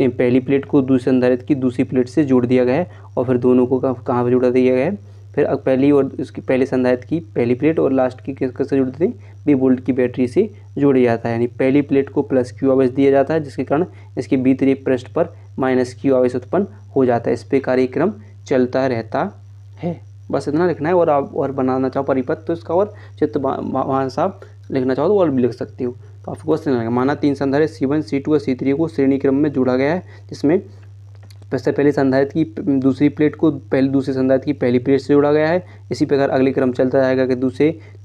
पहली प्लेट को दूसरे संधारित्र की दूसरी प्लेट से जोड़ दिया गया है, और फिर दोनों को कहाँ पर जोड़ा दिया गया है, फिर पहली और उसकी पहले संधारित्र की पहली प्लेट और लास्ट की किससे जोड़ देते हैं, 2 वोल्ट की बैटरी से जोड़ा जाता है। यानी पहली प्लेट को प्लस क्यू आवेश दिया जाता है, जिसके कारण इसके भीतरी पृष्ठ पर माइनस क्यू आवेश उत्पन्न हो जाता है। इस पे कार्यक्रम चलता रहता है। बस इतना लिखना है, और आप और बनाना चाहो परिपथ तो इसका, और चित्र वहाँ साहब लिखना चाहो तो और भी लिख सकते हो। तो आपको क्वेश्चन लगेगा, माना 3 संधारित्र C1, C2 और C3 को श्रेणी क्रम में जोड़ा गया है, जिसमें सबसे पहले संधारित्र की दूसरी प्लेट को दूसरे संधारित्र की पहली प्लेट से जोड़ा गया है। इसी प्रकार अगले क्रम चलता जाएगा कि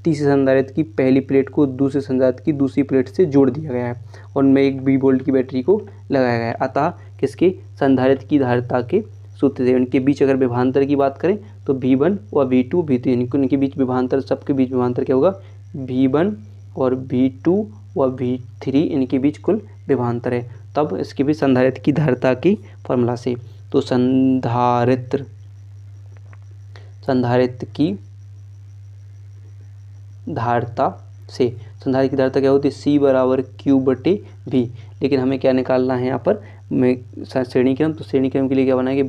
तीसरे संधारित्र की पहली प्लेट को दूसरे संधारित्र की दूसरी प्लेट से जोड़ दिया गया है, और उनमें एक 2 वोल्ट की बैटरी को लगाया गया है। अतः किसके संधारित्र की धारिता के सूत्र से उनके बीच अगर विभवांतर की बात करें तो V1 और V2 V3 इनके बीच विभवांतर, सबके बीच विभवांतर क्या होगा V1 और V2 और V3 इनके बीच कुल विभवांतर है। तब इसके भी संधारित्र की धारिता की फॉर्मूला से, तो संधारित्र की धारता से। संधारित्र की धारता क्या होती है, C बराबर Q/V। लेकिन हमें क्या निकालना है यहाँ पर, मैं श्रेणी क्रम, तो श्रेणी क्रम के लिए क्या बनाएंगे,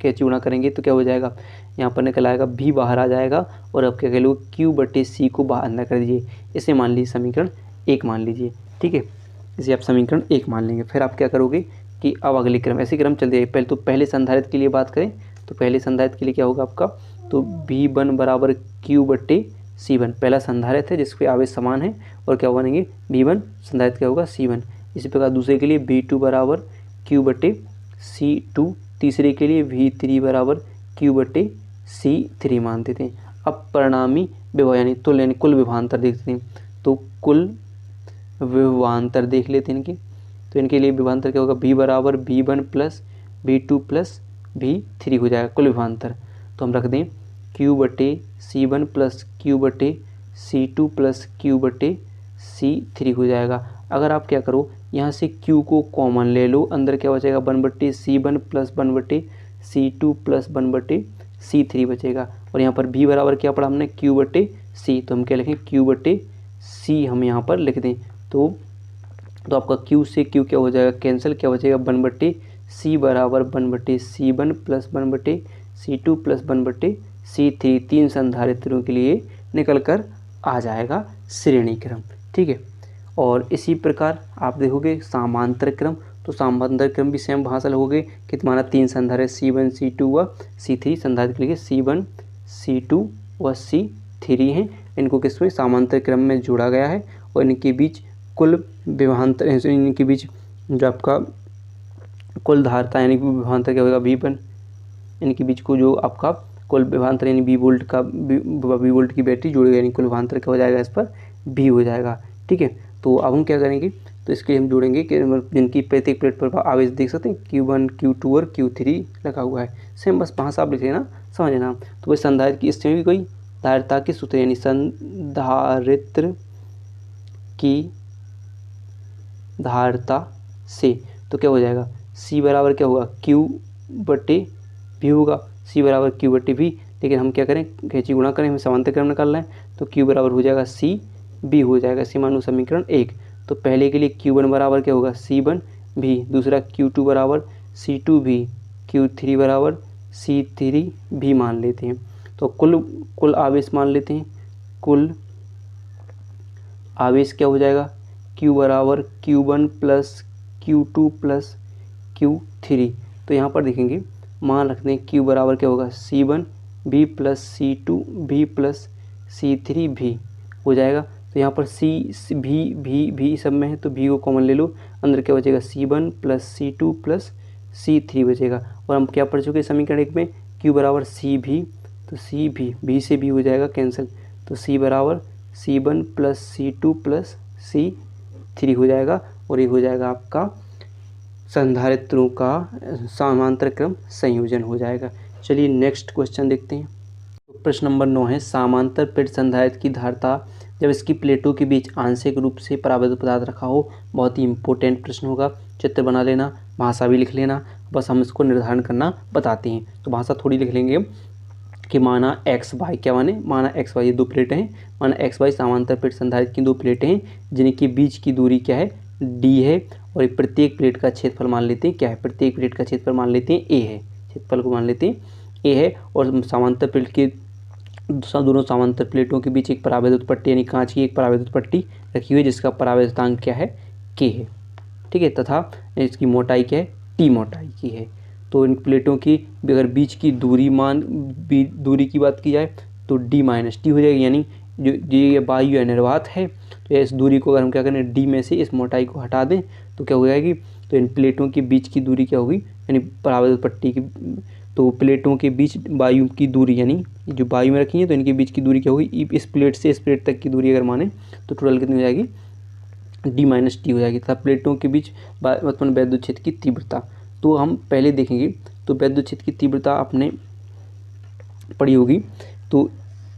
कैंची गुणा करेंगे तो क्या हो जाएगा, यहाँ पर निकल आएगा V बाहर आ जाएगा, और अब क्या कह लो Q/C को बाहर अंदर कर दीजिए। इसे मान लीजिए समीकरण 1 मान लीजिए, ठीक है, इसे आप समीकरण 1 मान लेंगे। फिर आप क्या करोगे कि अब अगले क्रम, ऐसे क्रम चल जाएगा। पहले तो पहले संधारित्र के लिए बात करें, तो पहले संधारित्र के लिए क्या होगा आपका, तो V1 बराबर Q/C1 पहला संधारित्र है जिसके आवेश समान है, और क्या बनेंगे V1 संधारित्र क्या होगा C1। इसी प्रकार दूसरे के लिए V2 बराबर Q/C2, तीसरे के लिए V3 बराबर Q/C3 मान देते हैं। अब परिणामी विभव यानी तुल्य यानी कुल विभवांतर देखते हैं, तो कुल विभवांतर देख लेते हैं इनके। तो इनके लिए विभवांतर क्या होगा, V बराबर V1 plus V2 plus V3 हो जाएगा कुल विभवांतर। तो हम रख दें Q/C1 plus Q/C2 plus Q/C3 हो जाएगा। अगर आप क्या करो, यहाँ से Q को कॉमन ले लो, अंदर क्या बचेगा 1/C1 plus 1/C2 plus 1/C3 बचेगा। और यहाँ पर V बराबर क्या पढ़ा हमने, Q/C, तो हम क्या लिखें Q/C हम यहाँ पर लिख दें। तो आपका Q से Q क्या हो जाएगा, कैंसिल, क्या बचेगा 1/C बराबर 1/C1 plus 1/C2 plus 1/C3, 3 संधारित्रों के लिए निकल कर आ जाएगा श्रेणी क्रम, ठीक है। और इसी प्रकार आप देखोगे समांतर क्रम, तो समांतर क्रम भी सेम वहाँ से लगोगे कि तुम्हारा 3 संधारित्र C1 C2 व C3 संधारित्र के लिए C1 C2 व C3 हैं। इनको किसमें समांतर क्रम में जोड़ा गया है, और इनके बीच कुल विभवांतर, इनके बीच जो आपका कुल धारता यानी कि विभवांतर क्या होगा V1, इनके बीच को जो आपका कुल विभवांतर यानी V वोल्ट की बैटरी जोड़ी यानी कुल विभवांतर क्या हो जाएगा, इस पर V हो जाएगा, ठीक है। तो अब हम क्या करेंगे, तो इसके लिए हम जोड़ेंगे कि जिनकी प्रत्येक प्लेट पर आवेश देख सकते हैं Q1 Q2 और Q3 लगा हुआ है। सेम बस भाषा आप लिख लेना, समझ लेना। तो वही संधारित्र की स्थिति कोई धारिता के सूत्र यानी संधारित्र की धारता से, तो क्या हो जाएगा C बराबर क्या होगा Q/V होगा, C बराबर Q/V। लेकिन हम क्या करें, कैंची गुणा करें, हमें समांतर क्रम निकालना है, तो Q बराबर हो जाएगा CB हो जाएगा। इसे मान लो समीकरण 1। तो पहले के लिए Q1 बराबर क्या होगा C1V, दूसरा Q2 बराबर C2V, Q3 बराबर C3V मान लेते हैं। तो कुल आवेश मान लेते हैं, कुल आवेश क्या हो जाएगा Q बराबर Q1 plus Q2 plus Q3। तो यहाँ पर देखेंगे मान रखते हैं Q बराबर क्या होगा C1V plus C2V plus C3V हो जाएगा। तो यहाँ पर V सब में है, तो V को कॉमन ले लो, अंदर क्या बचेगा C1 plus C2 plus C3 बचेगा। और हम क्या पढ़ चुके हैं समीकरण 1 में, Q बराबर CV, तो V से V हो जाएगा कैंसिल, तो C बराबर C1 plus C2 plus C3 हो जाएगा। और ये हो जाएगा आपका संधारित्रों का समांतर क्रम संयोजन हो जाएगा। चलिए नेक्स्ट क्वेश्चन देखते हैं। तो प्रश्न नंबर 9 है, समांतर प्लेट संधारित्र की धारता जब इसकी प्लेटों के बीच आंशिक रूप से परावैद्युत पदार्थ रखा हो। बहुत ही इंपॉर्टेंट प्रश्न होगा, चित्र बना लेना, भाषा भी लिख लेना, बस हम इसको निर्धारण करना बताते हैं। तो भाषा थोड़ी लिख लेंगे कि माना XY, क्या माना XY, ये 2 प्लेटें हैं, माना XY समांतर प्लेट संधारित्र की 2 प्लेटें हैं जिनके बीच की दूरी क्या है D है, और प्रत्येक प्लेट का क्षेत्रफल मान लेते हैं क्या है, प्रत्येक प्लेट का क्षेत्रफल मान लेते हैं A है, क्षेत्रफल को मान लेते हैं A है। और समांतर प्लेट के दोनों समांतर प्लेटों के बीच एक परावैद्युत पट्टी यानी कांच की एक परावैद्युत पट्टी रखी हुई है जिसका परावैद्युतांक क्या है K है, ठीक है, तथा इसकी मोटाई क्या है T मोटाई की है। तो इन प्लेटों की अगर बीच की दूरी की बात की जाए तो D माइनस T हो जाएगी, यानी जो ये वायु निर्वात है, तो इस दूरी को अगर हम क्या करें D में से इस मोटाई को हटा दें तो क्या हो जाएगी, तो इन प्लेटों के बीच की दूरी क्या होगी, यानी परावैद्युत पट्टी की, तो प्लेटों के बीच वायु की दूरी यानी जो वायु में रखी है तो इनके बीच की दूरी क्या होगी, इस प्लेट से इस प्लेट तक की दूरी अगर माने तो टोटल कितनी हो जाएगी D माइनस T हो जाएगी। तथा प्लेटों के बीच उत्पन्न वैद्युत क्षेत्र की तीव्रता, तो हम पहले देखेंगे, तो वैद्युत क्षेत्र की तीव्रता आपने पढ़ी होगी, तो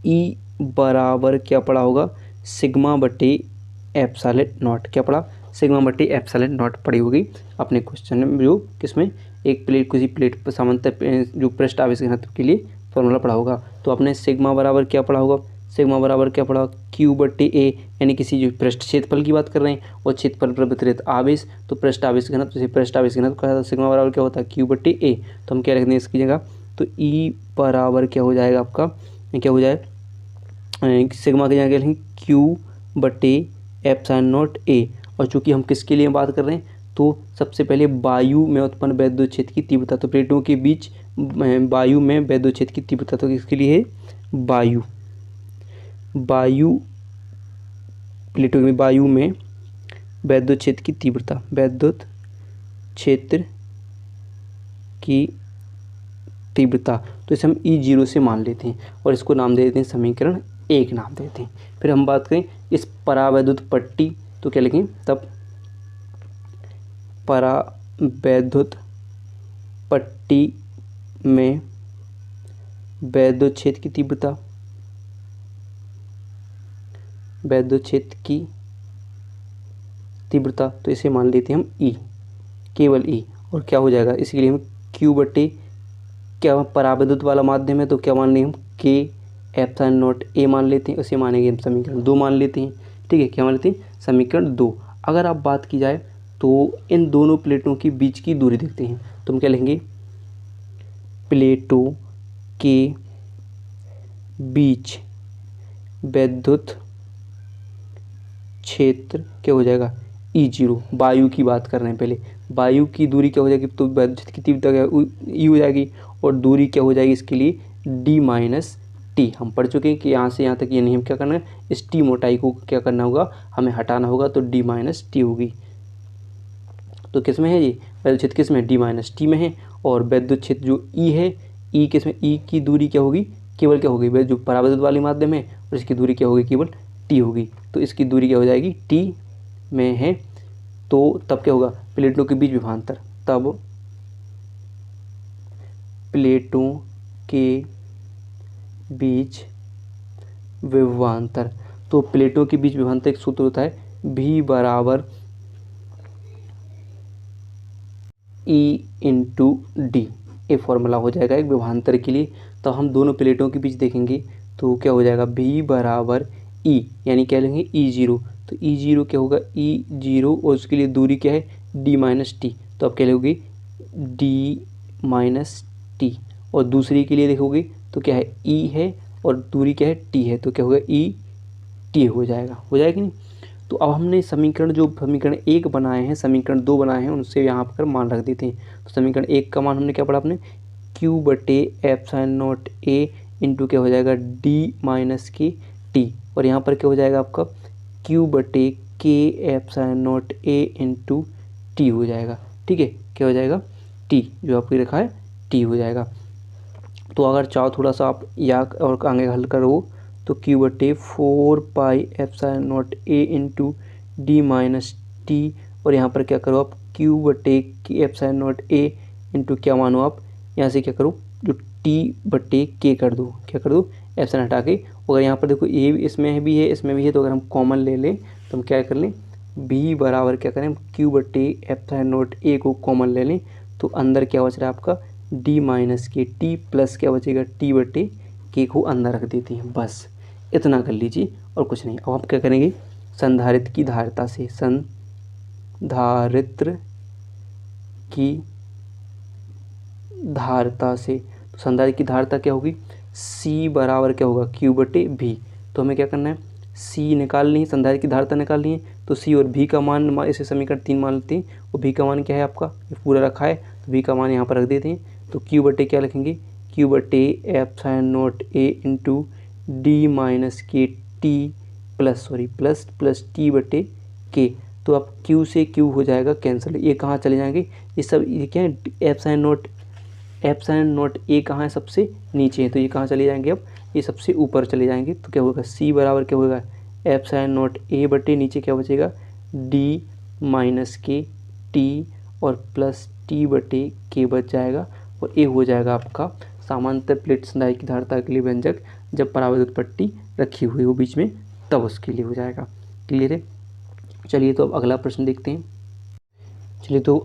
E बराबर क्या पढ़ा होगा σ/ε0, क्या पढ़ा σ/ε0 पढ़ी होगी अपने क्वेश्चन में, जो किसमें एक प्लेट किसी प्लेट पर समांतर जो पृष्ठ आवेश घनत्व के लिए फॉर्मूला पढ़ा होगा। तो आपने सिग्मा बराबर क्या पढ़ा होगा, सिग्मा बराबर क्या पड़ा, Q बटे A, यानी किसी जो पृष्ठ क्षेत्रफल की बात कर रहे हैं और क्षेत्रफल पर वितरित आवेश, तो पृष्ठ आवेश घनत्व, जैसे पृष्ठ आवेश घनत्व कहा था, सिग्मा बराबर क्या होता है Q बटे A, तो हम क्या रख दें इसकी जगह, तो E बराबर क्या हो जाएगा आपका, क्या हो जाए, सिग्मा की जगह लिखेंगे Q बटे एप्सिलॉन नॉट A। और चूंकि हम किसके लिए बात कर रहे हैं, तो सबसे पहले वायु में उत्पन्न वैद्युत क्षेत्र की तीव्रता, तो प्लेटों के बीच वायु में वैद्युत क्षेत्र की तीव्रता, तो किसके लिए है, वायु प्लेटों में वायु में वैद्युत क्षेत्र की तीव्रता, वैद्युत क्षेत्र की तीव्रता, तो इसे हम E0 से मान लेते हैं और इसको नाम दे देते हैं समीकरण 1 नाम देते हैं। फिर हम बात करें इस परावैद्युत पट्टी, तो क्या लिखें तब, परावैद्युत पट्टी में वैद्युत क्षेत्र की तीव्रता, वैद्युत क्षेत्र की तीव्रता, तो इसे मान लेते हैं हम E, केवल E, और क्या हो जाएगा, इसके लिए हम Q बटे, क्या परावैद्युत वाला माध्यम है तो क्या मान लें हम K एप्सिलॉन नॉट A मान लेते हैं, उसे मानेंगे हम समीकरण 2 मान लेते हैं। ठीक है, क्या मान लेते हैं, समीकरण 2। अगर आप बात की जाए तो इन दोनों प्लेटों के बीच की दूरी देखते हैं, तो हम क्या लेंगे, प्लेटों के बीच वैद्युत क्षेत्र क्या हो जाएगा, E0। वायु की बात कर रहे हैं, पहले वायु की दूरी क्या हो जाएगी, तो वैद्युत क्षेत्र की तीव्रता क्या E हो जाएगी, और दूरी क्या हो जाएगी इसके लिए D माइनस टी। हम पढ़ चुके हैं कि यहाँ से यहाँ तक ये नहीं, हम क्या करना है, इस टी मोटाई को क्या करना होगा, हमें हटाना होगा, तो D माइनस टी होगी। तो किस में है ये, वैद्युत क्षेत्र किस में, D माइनस टी में है, और वैद्युत क्षेत्र जो E है, E किस में, E की दूरी क्या होगी, केवल क्या होगी, जो परावैद्युत वाली माध्यम है, और इसकी दूरी क्या होगी, केवल T होगी, तो इसकी दूरी क्या हो जाएगी, T में है, तो तब क्या होगा, प्लेटों के बीच विभवांतर, तब प्लेटों के बीच विभवांतर, तो प्लेटों के बीच विभवांतर एक सूत्र होता है V बराबर E इंटू डी, ये फॉर्मूला हो जाएगा एक विभवांतर के लिए। तो हम दोनों प्लेटों के बीच देखेंगे तो क्या हो जाएगा, V बराबर E, यानी क्या लेंगे E0, तो E0 क्या होगा, E0, और उसके लिए दूरी क्या है, D माइनस टी, तो अब क्या लोगे D माइनस टी, और दूसरी के लिए देखोगे तो क्या है, E है और दूरी क्या है, T है, तो क्या होगा E T हो जाएगा कि नहीं। तो अब हमने समीकरण जो समीकरण 1 बनाए हैं, समीकरण 2 बनाए हैं, उनसे यहाँ पर मान रख देते हैं। तो समीकरण 1 का मान हमने क्या पढ़ा अपने, Q बटे एप्सिलॉन नॉट A इंटू क्या हो जाएगा, D माइनस के T, और यहाँ पर क्या हो जाएगा आपका Q बटे K epsilon not A into T हो जाएगा। ठीक है, क्या हो जाएगा, T जो आपको रखा है T हो जाएगा। तो अगर चाहो थोड़ा सा आप या और आगे हल करो तो Q बटे 4 पाई epsilon not A into D minus T, और यहाँ पर क्या करो आप Q बटे एप्सिलॉन नॉट A इंटू क्या मानो आप यहाँ से क्या करो, जो T बटे K कर दो, क्या कर दो, एप्सिलॉन हटा के, अगर यहाँ पर देखो ये इसमें भी है इसमें भी है, तो अगर हम कॉमन ले लें तो हम क्या कर लें, B बराबर क्या करें, Q बटे एप्सिलॉन नॉट A को कॉमन ले लें, तो अंदर क्या बच रहा है आपका D माइनस के T प्लस क्या बचेगा, T बटे K को अंदर रख देते हैं, बस इतना कर लीजिए और कुछ नहीं। अब आप क्या करेंगे, संधारित्र की धारिता से, संधारित्र की धारिता से, तो संधारित्र की धारिता क्या होगी, C बराबर क्या होगा, Q बटे V। तो हमें क्या करना है, C निकालनी है, संधारित्र की धारिता निकालनी है, तो C और V का मान इसे समीकरण 3 मान लेते हैं, और V का मान क्या है आपका, ये पूरा रखा है, तो V का मान यहाँ पर रख देते हैं। तो Q बटे क्या लिखेंगे, Q बटे epsilon not A into D minus के टी प्लस टी बटे के, तो अब Q से Q हो जाएगा कैंसिल, ये कहाँ चले जाएंगे, ये सब ये क्या है, एप्सिलॉन नॉट A कहाँ है, सबसे नीचे है, तो ये कहाँ चले जाएंगे, अब ये सबसे ऊपर चले जाएंगे, तो क्या होगा, C बराबर क्या होगा, एप्सिलॉन नॉट A बटे नीचे क्या बचेगा, D माइनस के टी और प्लस टी बटे के बच जाएगा, और ये हो जाएगा आपका समांतर प्लेट संधारित्र की धारिता के लिए व्यंजक, जब परावैद्युत पट्टी रखी हुई हो बीच में, तब उसके लिए हो जाएगा। क्लियर है। चलिए तो अब अगला प्रश्न देखते हैं। चलिए तो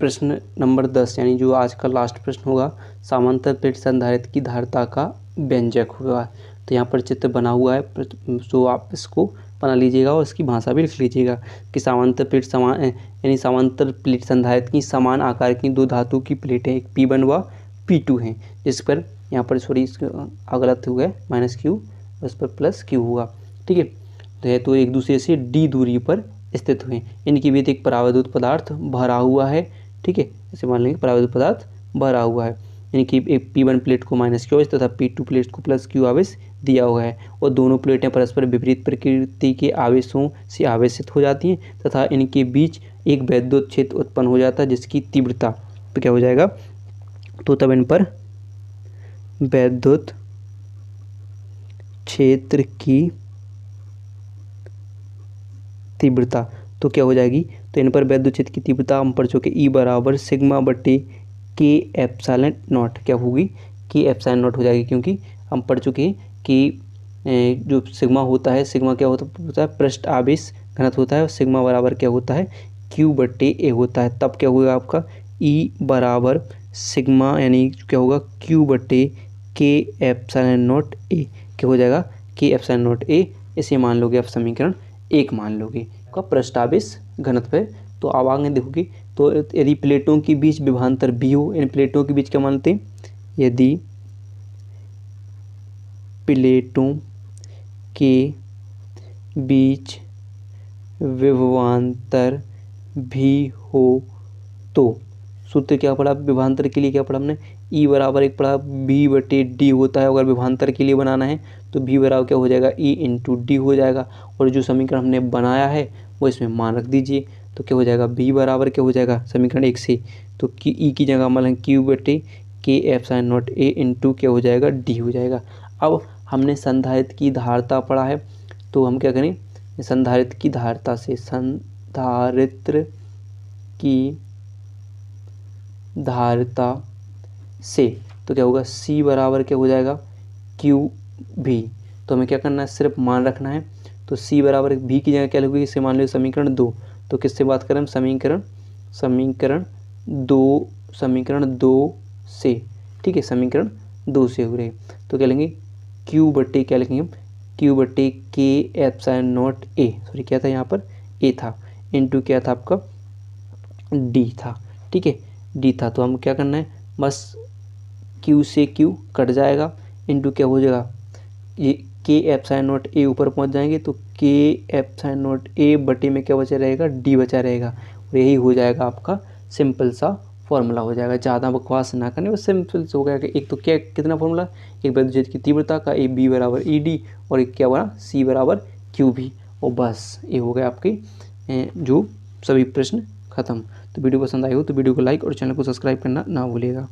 प्रश्न नंबर 10, यानी जो आज का लास्ट प्रश्न होगा, समांतर प्लेट संधारित्र की धारिता का व्यंजक होगा। तो यहाँ पर चित्र बना हुआ है, तो आप इसको बना लीजिएगा और इसकी भाषा भी लिख लीजिएगा कि समांतर प्लेट समान यानी समांतर प्लेट संधारित्र की समान आकार की दो धातु की प्लेटें एक P1 व P2 हैं, जिस पर यहाँ पर सॉरी गलत हुआ है -Q, उस पर +Q होगा। ठीक है, तो एक दूसरे से D दूरी पर स्थित हुए, इनके बीच एक परावैद्युत पदार्थ भरा हुआ है। ठीक है, ऐसे मान लेंगे परावैद्युत पदार्थ भरा हुआ है, यानी कि एक P1 प्लेट को -Q आवेश तथा P2 प्लेट को +Q आवेश दिया हुआ है और दोनों प्लेटें परस्पर विपरीत प्रकृति के आवेशों से आवेशित हो जाती हैं तथा इनके बीच एक वैद्युत क्षेत्र उत्पन्न हो जाता है जिसकी तीव्रता तो क्या हो जाएगा, तो तब इन पर वैद्युत क्षेत्र की तीव्रता तो क्या हो जाएगी, तो इन पर वैद्युत क्षेत्र की तीव्रता हम पढ़ चुके E बराबर सिग्मा बटे K एप्सिलॉन नॉट क्या होगी, K एप्सिलॉन नॉट हो जाएगी, क्योंकि हम पढ़ चुके हैं कि जो सिग्मा होता है, सिग्मा क्या होता है पृष्ठ आवेश घनत्व होता है और सिग्मा बराबर क्या होता है Q बटे A होता है। तब क्या होगा आपका E बराबर सिग्मा यानी क्या होगा Q बटे K एप्सिलॉन नॉट A क्या हो जाएगा K एप्सिलॉन नॉट A। इसे मान लोगे आप समीकरण 1 मान लोगे, आपका पृष्ठ आवेश घनत्व है। तो अब आगे देखोगे, तो यदि प्लेटों के बीच विभवांतर B हो, इन प्लेटों के बीच क्या मानते हैं, यदि प्लेटों के बीच विभवांतर भी हो तो सूत्र क्या पढ़ा, विभवांतर के लिए क्या पढ़ा हमने, E बराबर एक पढ़ा B बटे D होता है। अगर विभवांतर के लिए बनाना है तो B बराबर क्या हो जाएगा E इंटू D हो जाएगा, और जो समीकरण हमने बनाया है वो इसमें मान रख दीजिए, तो क्या हो जाएगा B बराबर क्या हो जाएगा समीकरण 1 से, तो E की जगह मान लें Q बटे K epsilon not A into क्या हो जाएगा D हो जाएगा। अब हमने संधारित्र की धारिता पढ़ा है, तो हम क्या करें, संधारित्र की धारिता से, संधारित्र की धारिता से तो क्या होगा C बराबर क्या हो जाएगा Q भी, तो हमें क्या करना है सिर्फ मान रखना है। तो C बराबर V की जगह क्या लिखोगे, इसे मान लो समीकरण 2, तो किससे बात करें हम, समीकरण 2 से। ठीक है, समीकरण 2 से हो रहे, तो क्या लेंगे Q बटे क्या लिखेंगे हम Q बटे K epsilon not A, sorry क्या था यहाँ पर A था, इंटू क्या था आपका D था। ठीक है, D था, तो हम क्या करना है बस Q से Q कट जाएगा, इंटू क्या हो जाएगा ये K एप्सिलॉन नॉट A ऊपर पहुँच जाएंगे, तो K एप्सिलॉन नॉट A बटे में क्या बचा रहेगा D बचा रहेगा, और यही हो जाएगा आपका सिंपल सा फॉर्मूला हो जाएगा। ज़्यादा बकवास ना करने, बस सिंपल से हो गया कि एक तो क्या कितना फॉर्मूला, एक वैद्युत क्षेत्र की तीव्रता का, एक B बराबर ED और एक क्या बना C बराबर QV, और बस ये हो गया आपके जो सभी प्रश्न खत्म। तो वीडियो पसंद आई हो तो वीडियो को लाइक और चैनल को सब्सक्राइब करना ना भूलिएगा।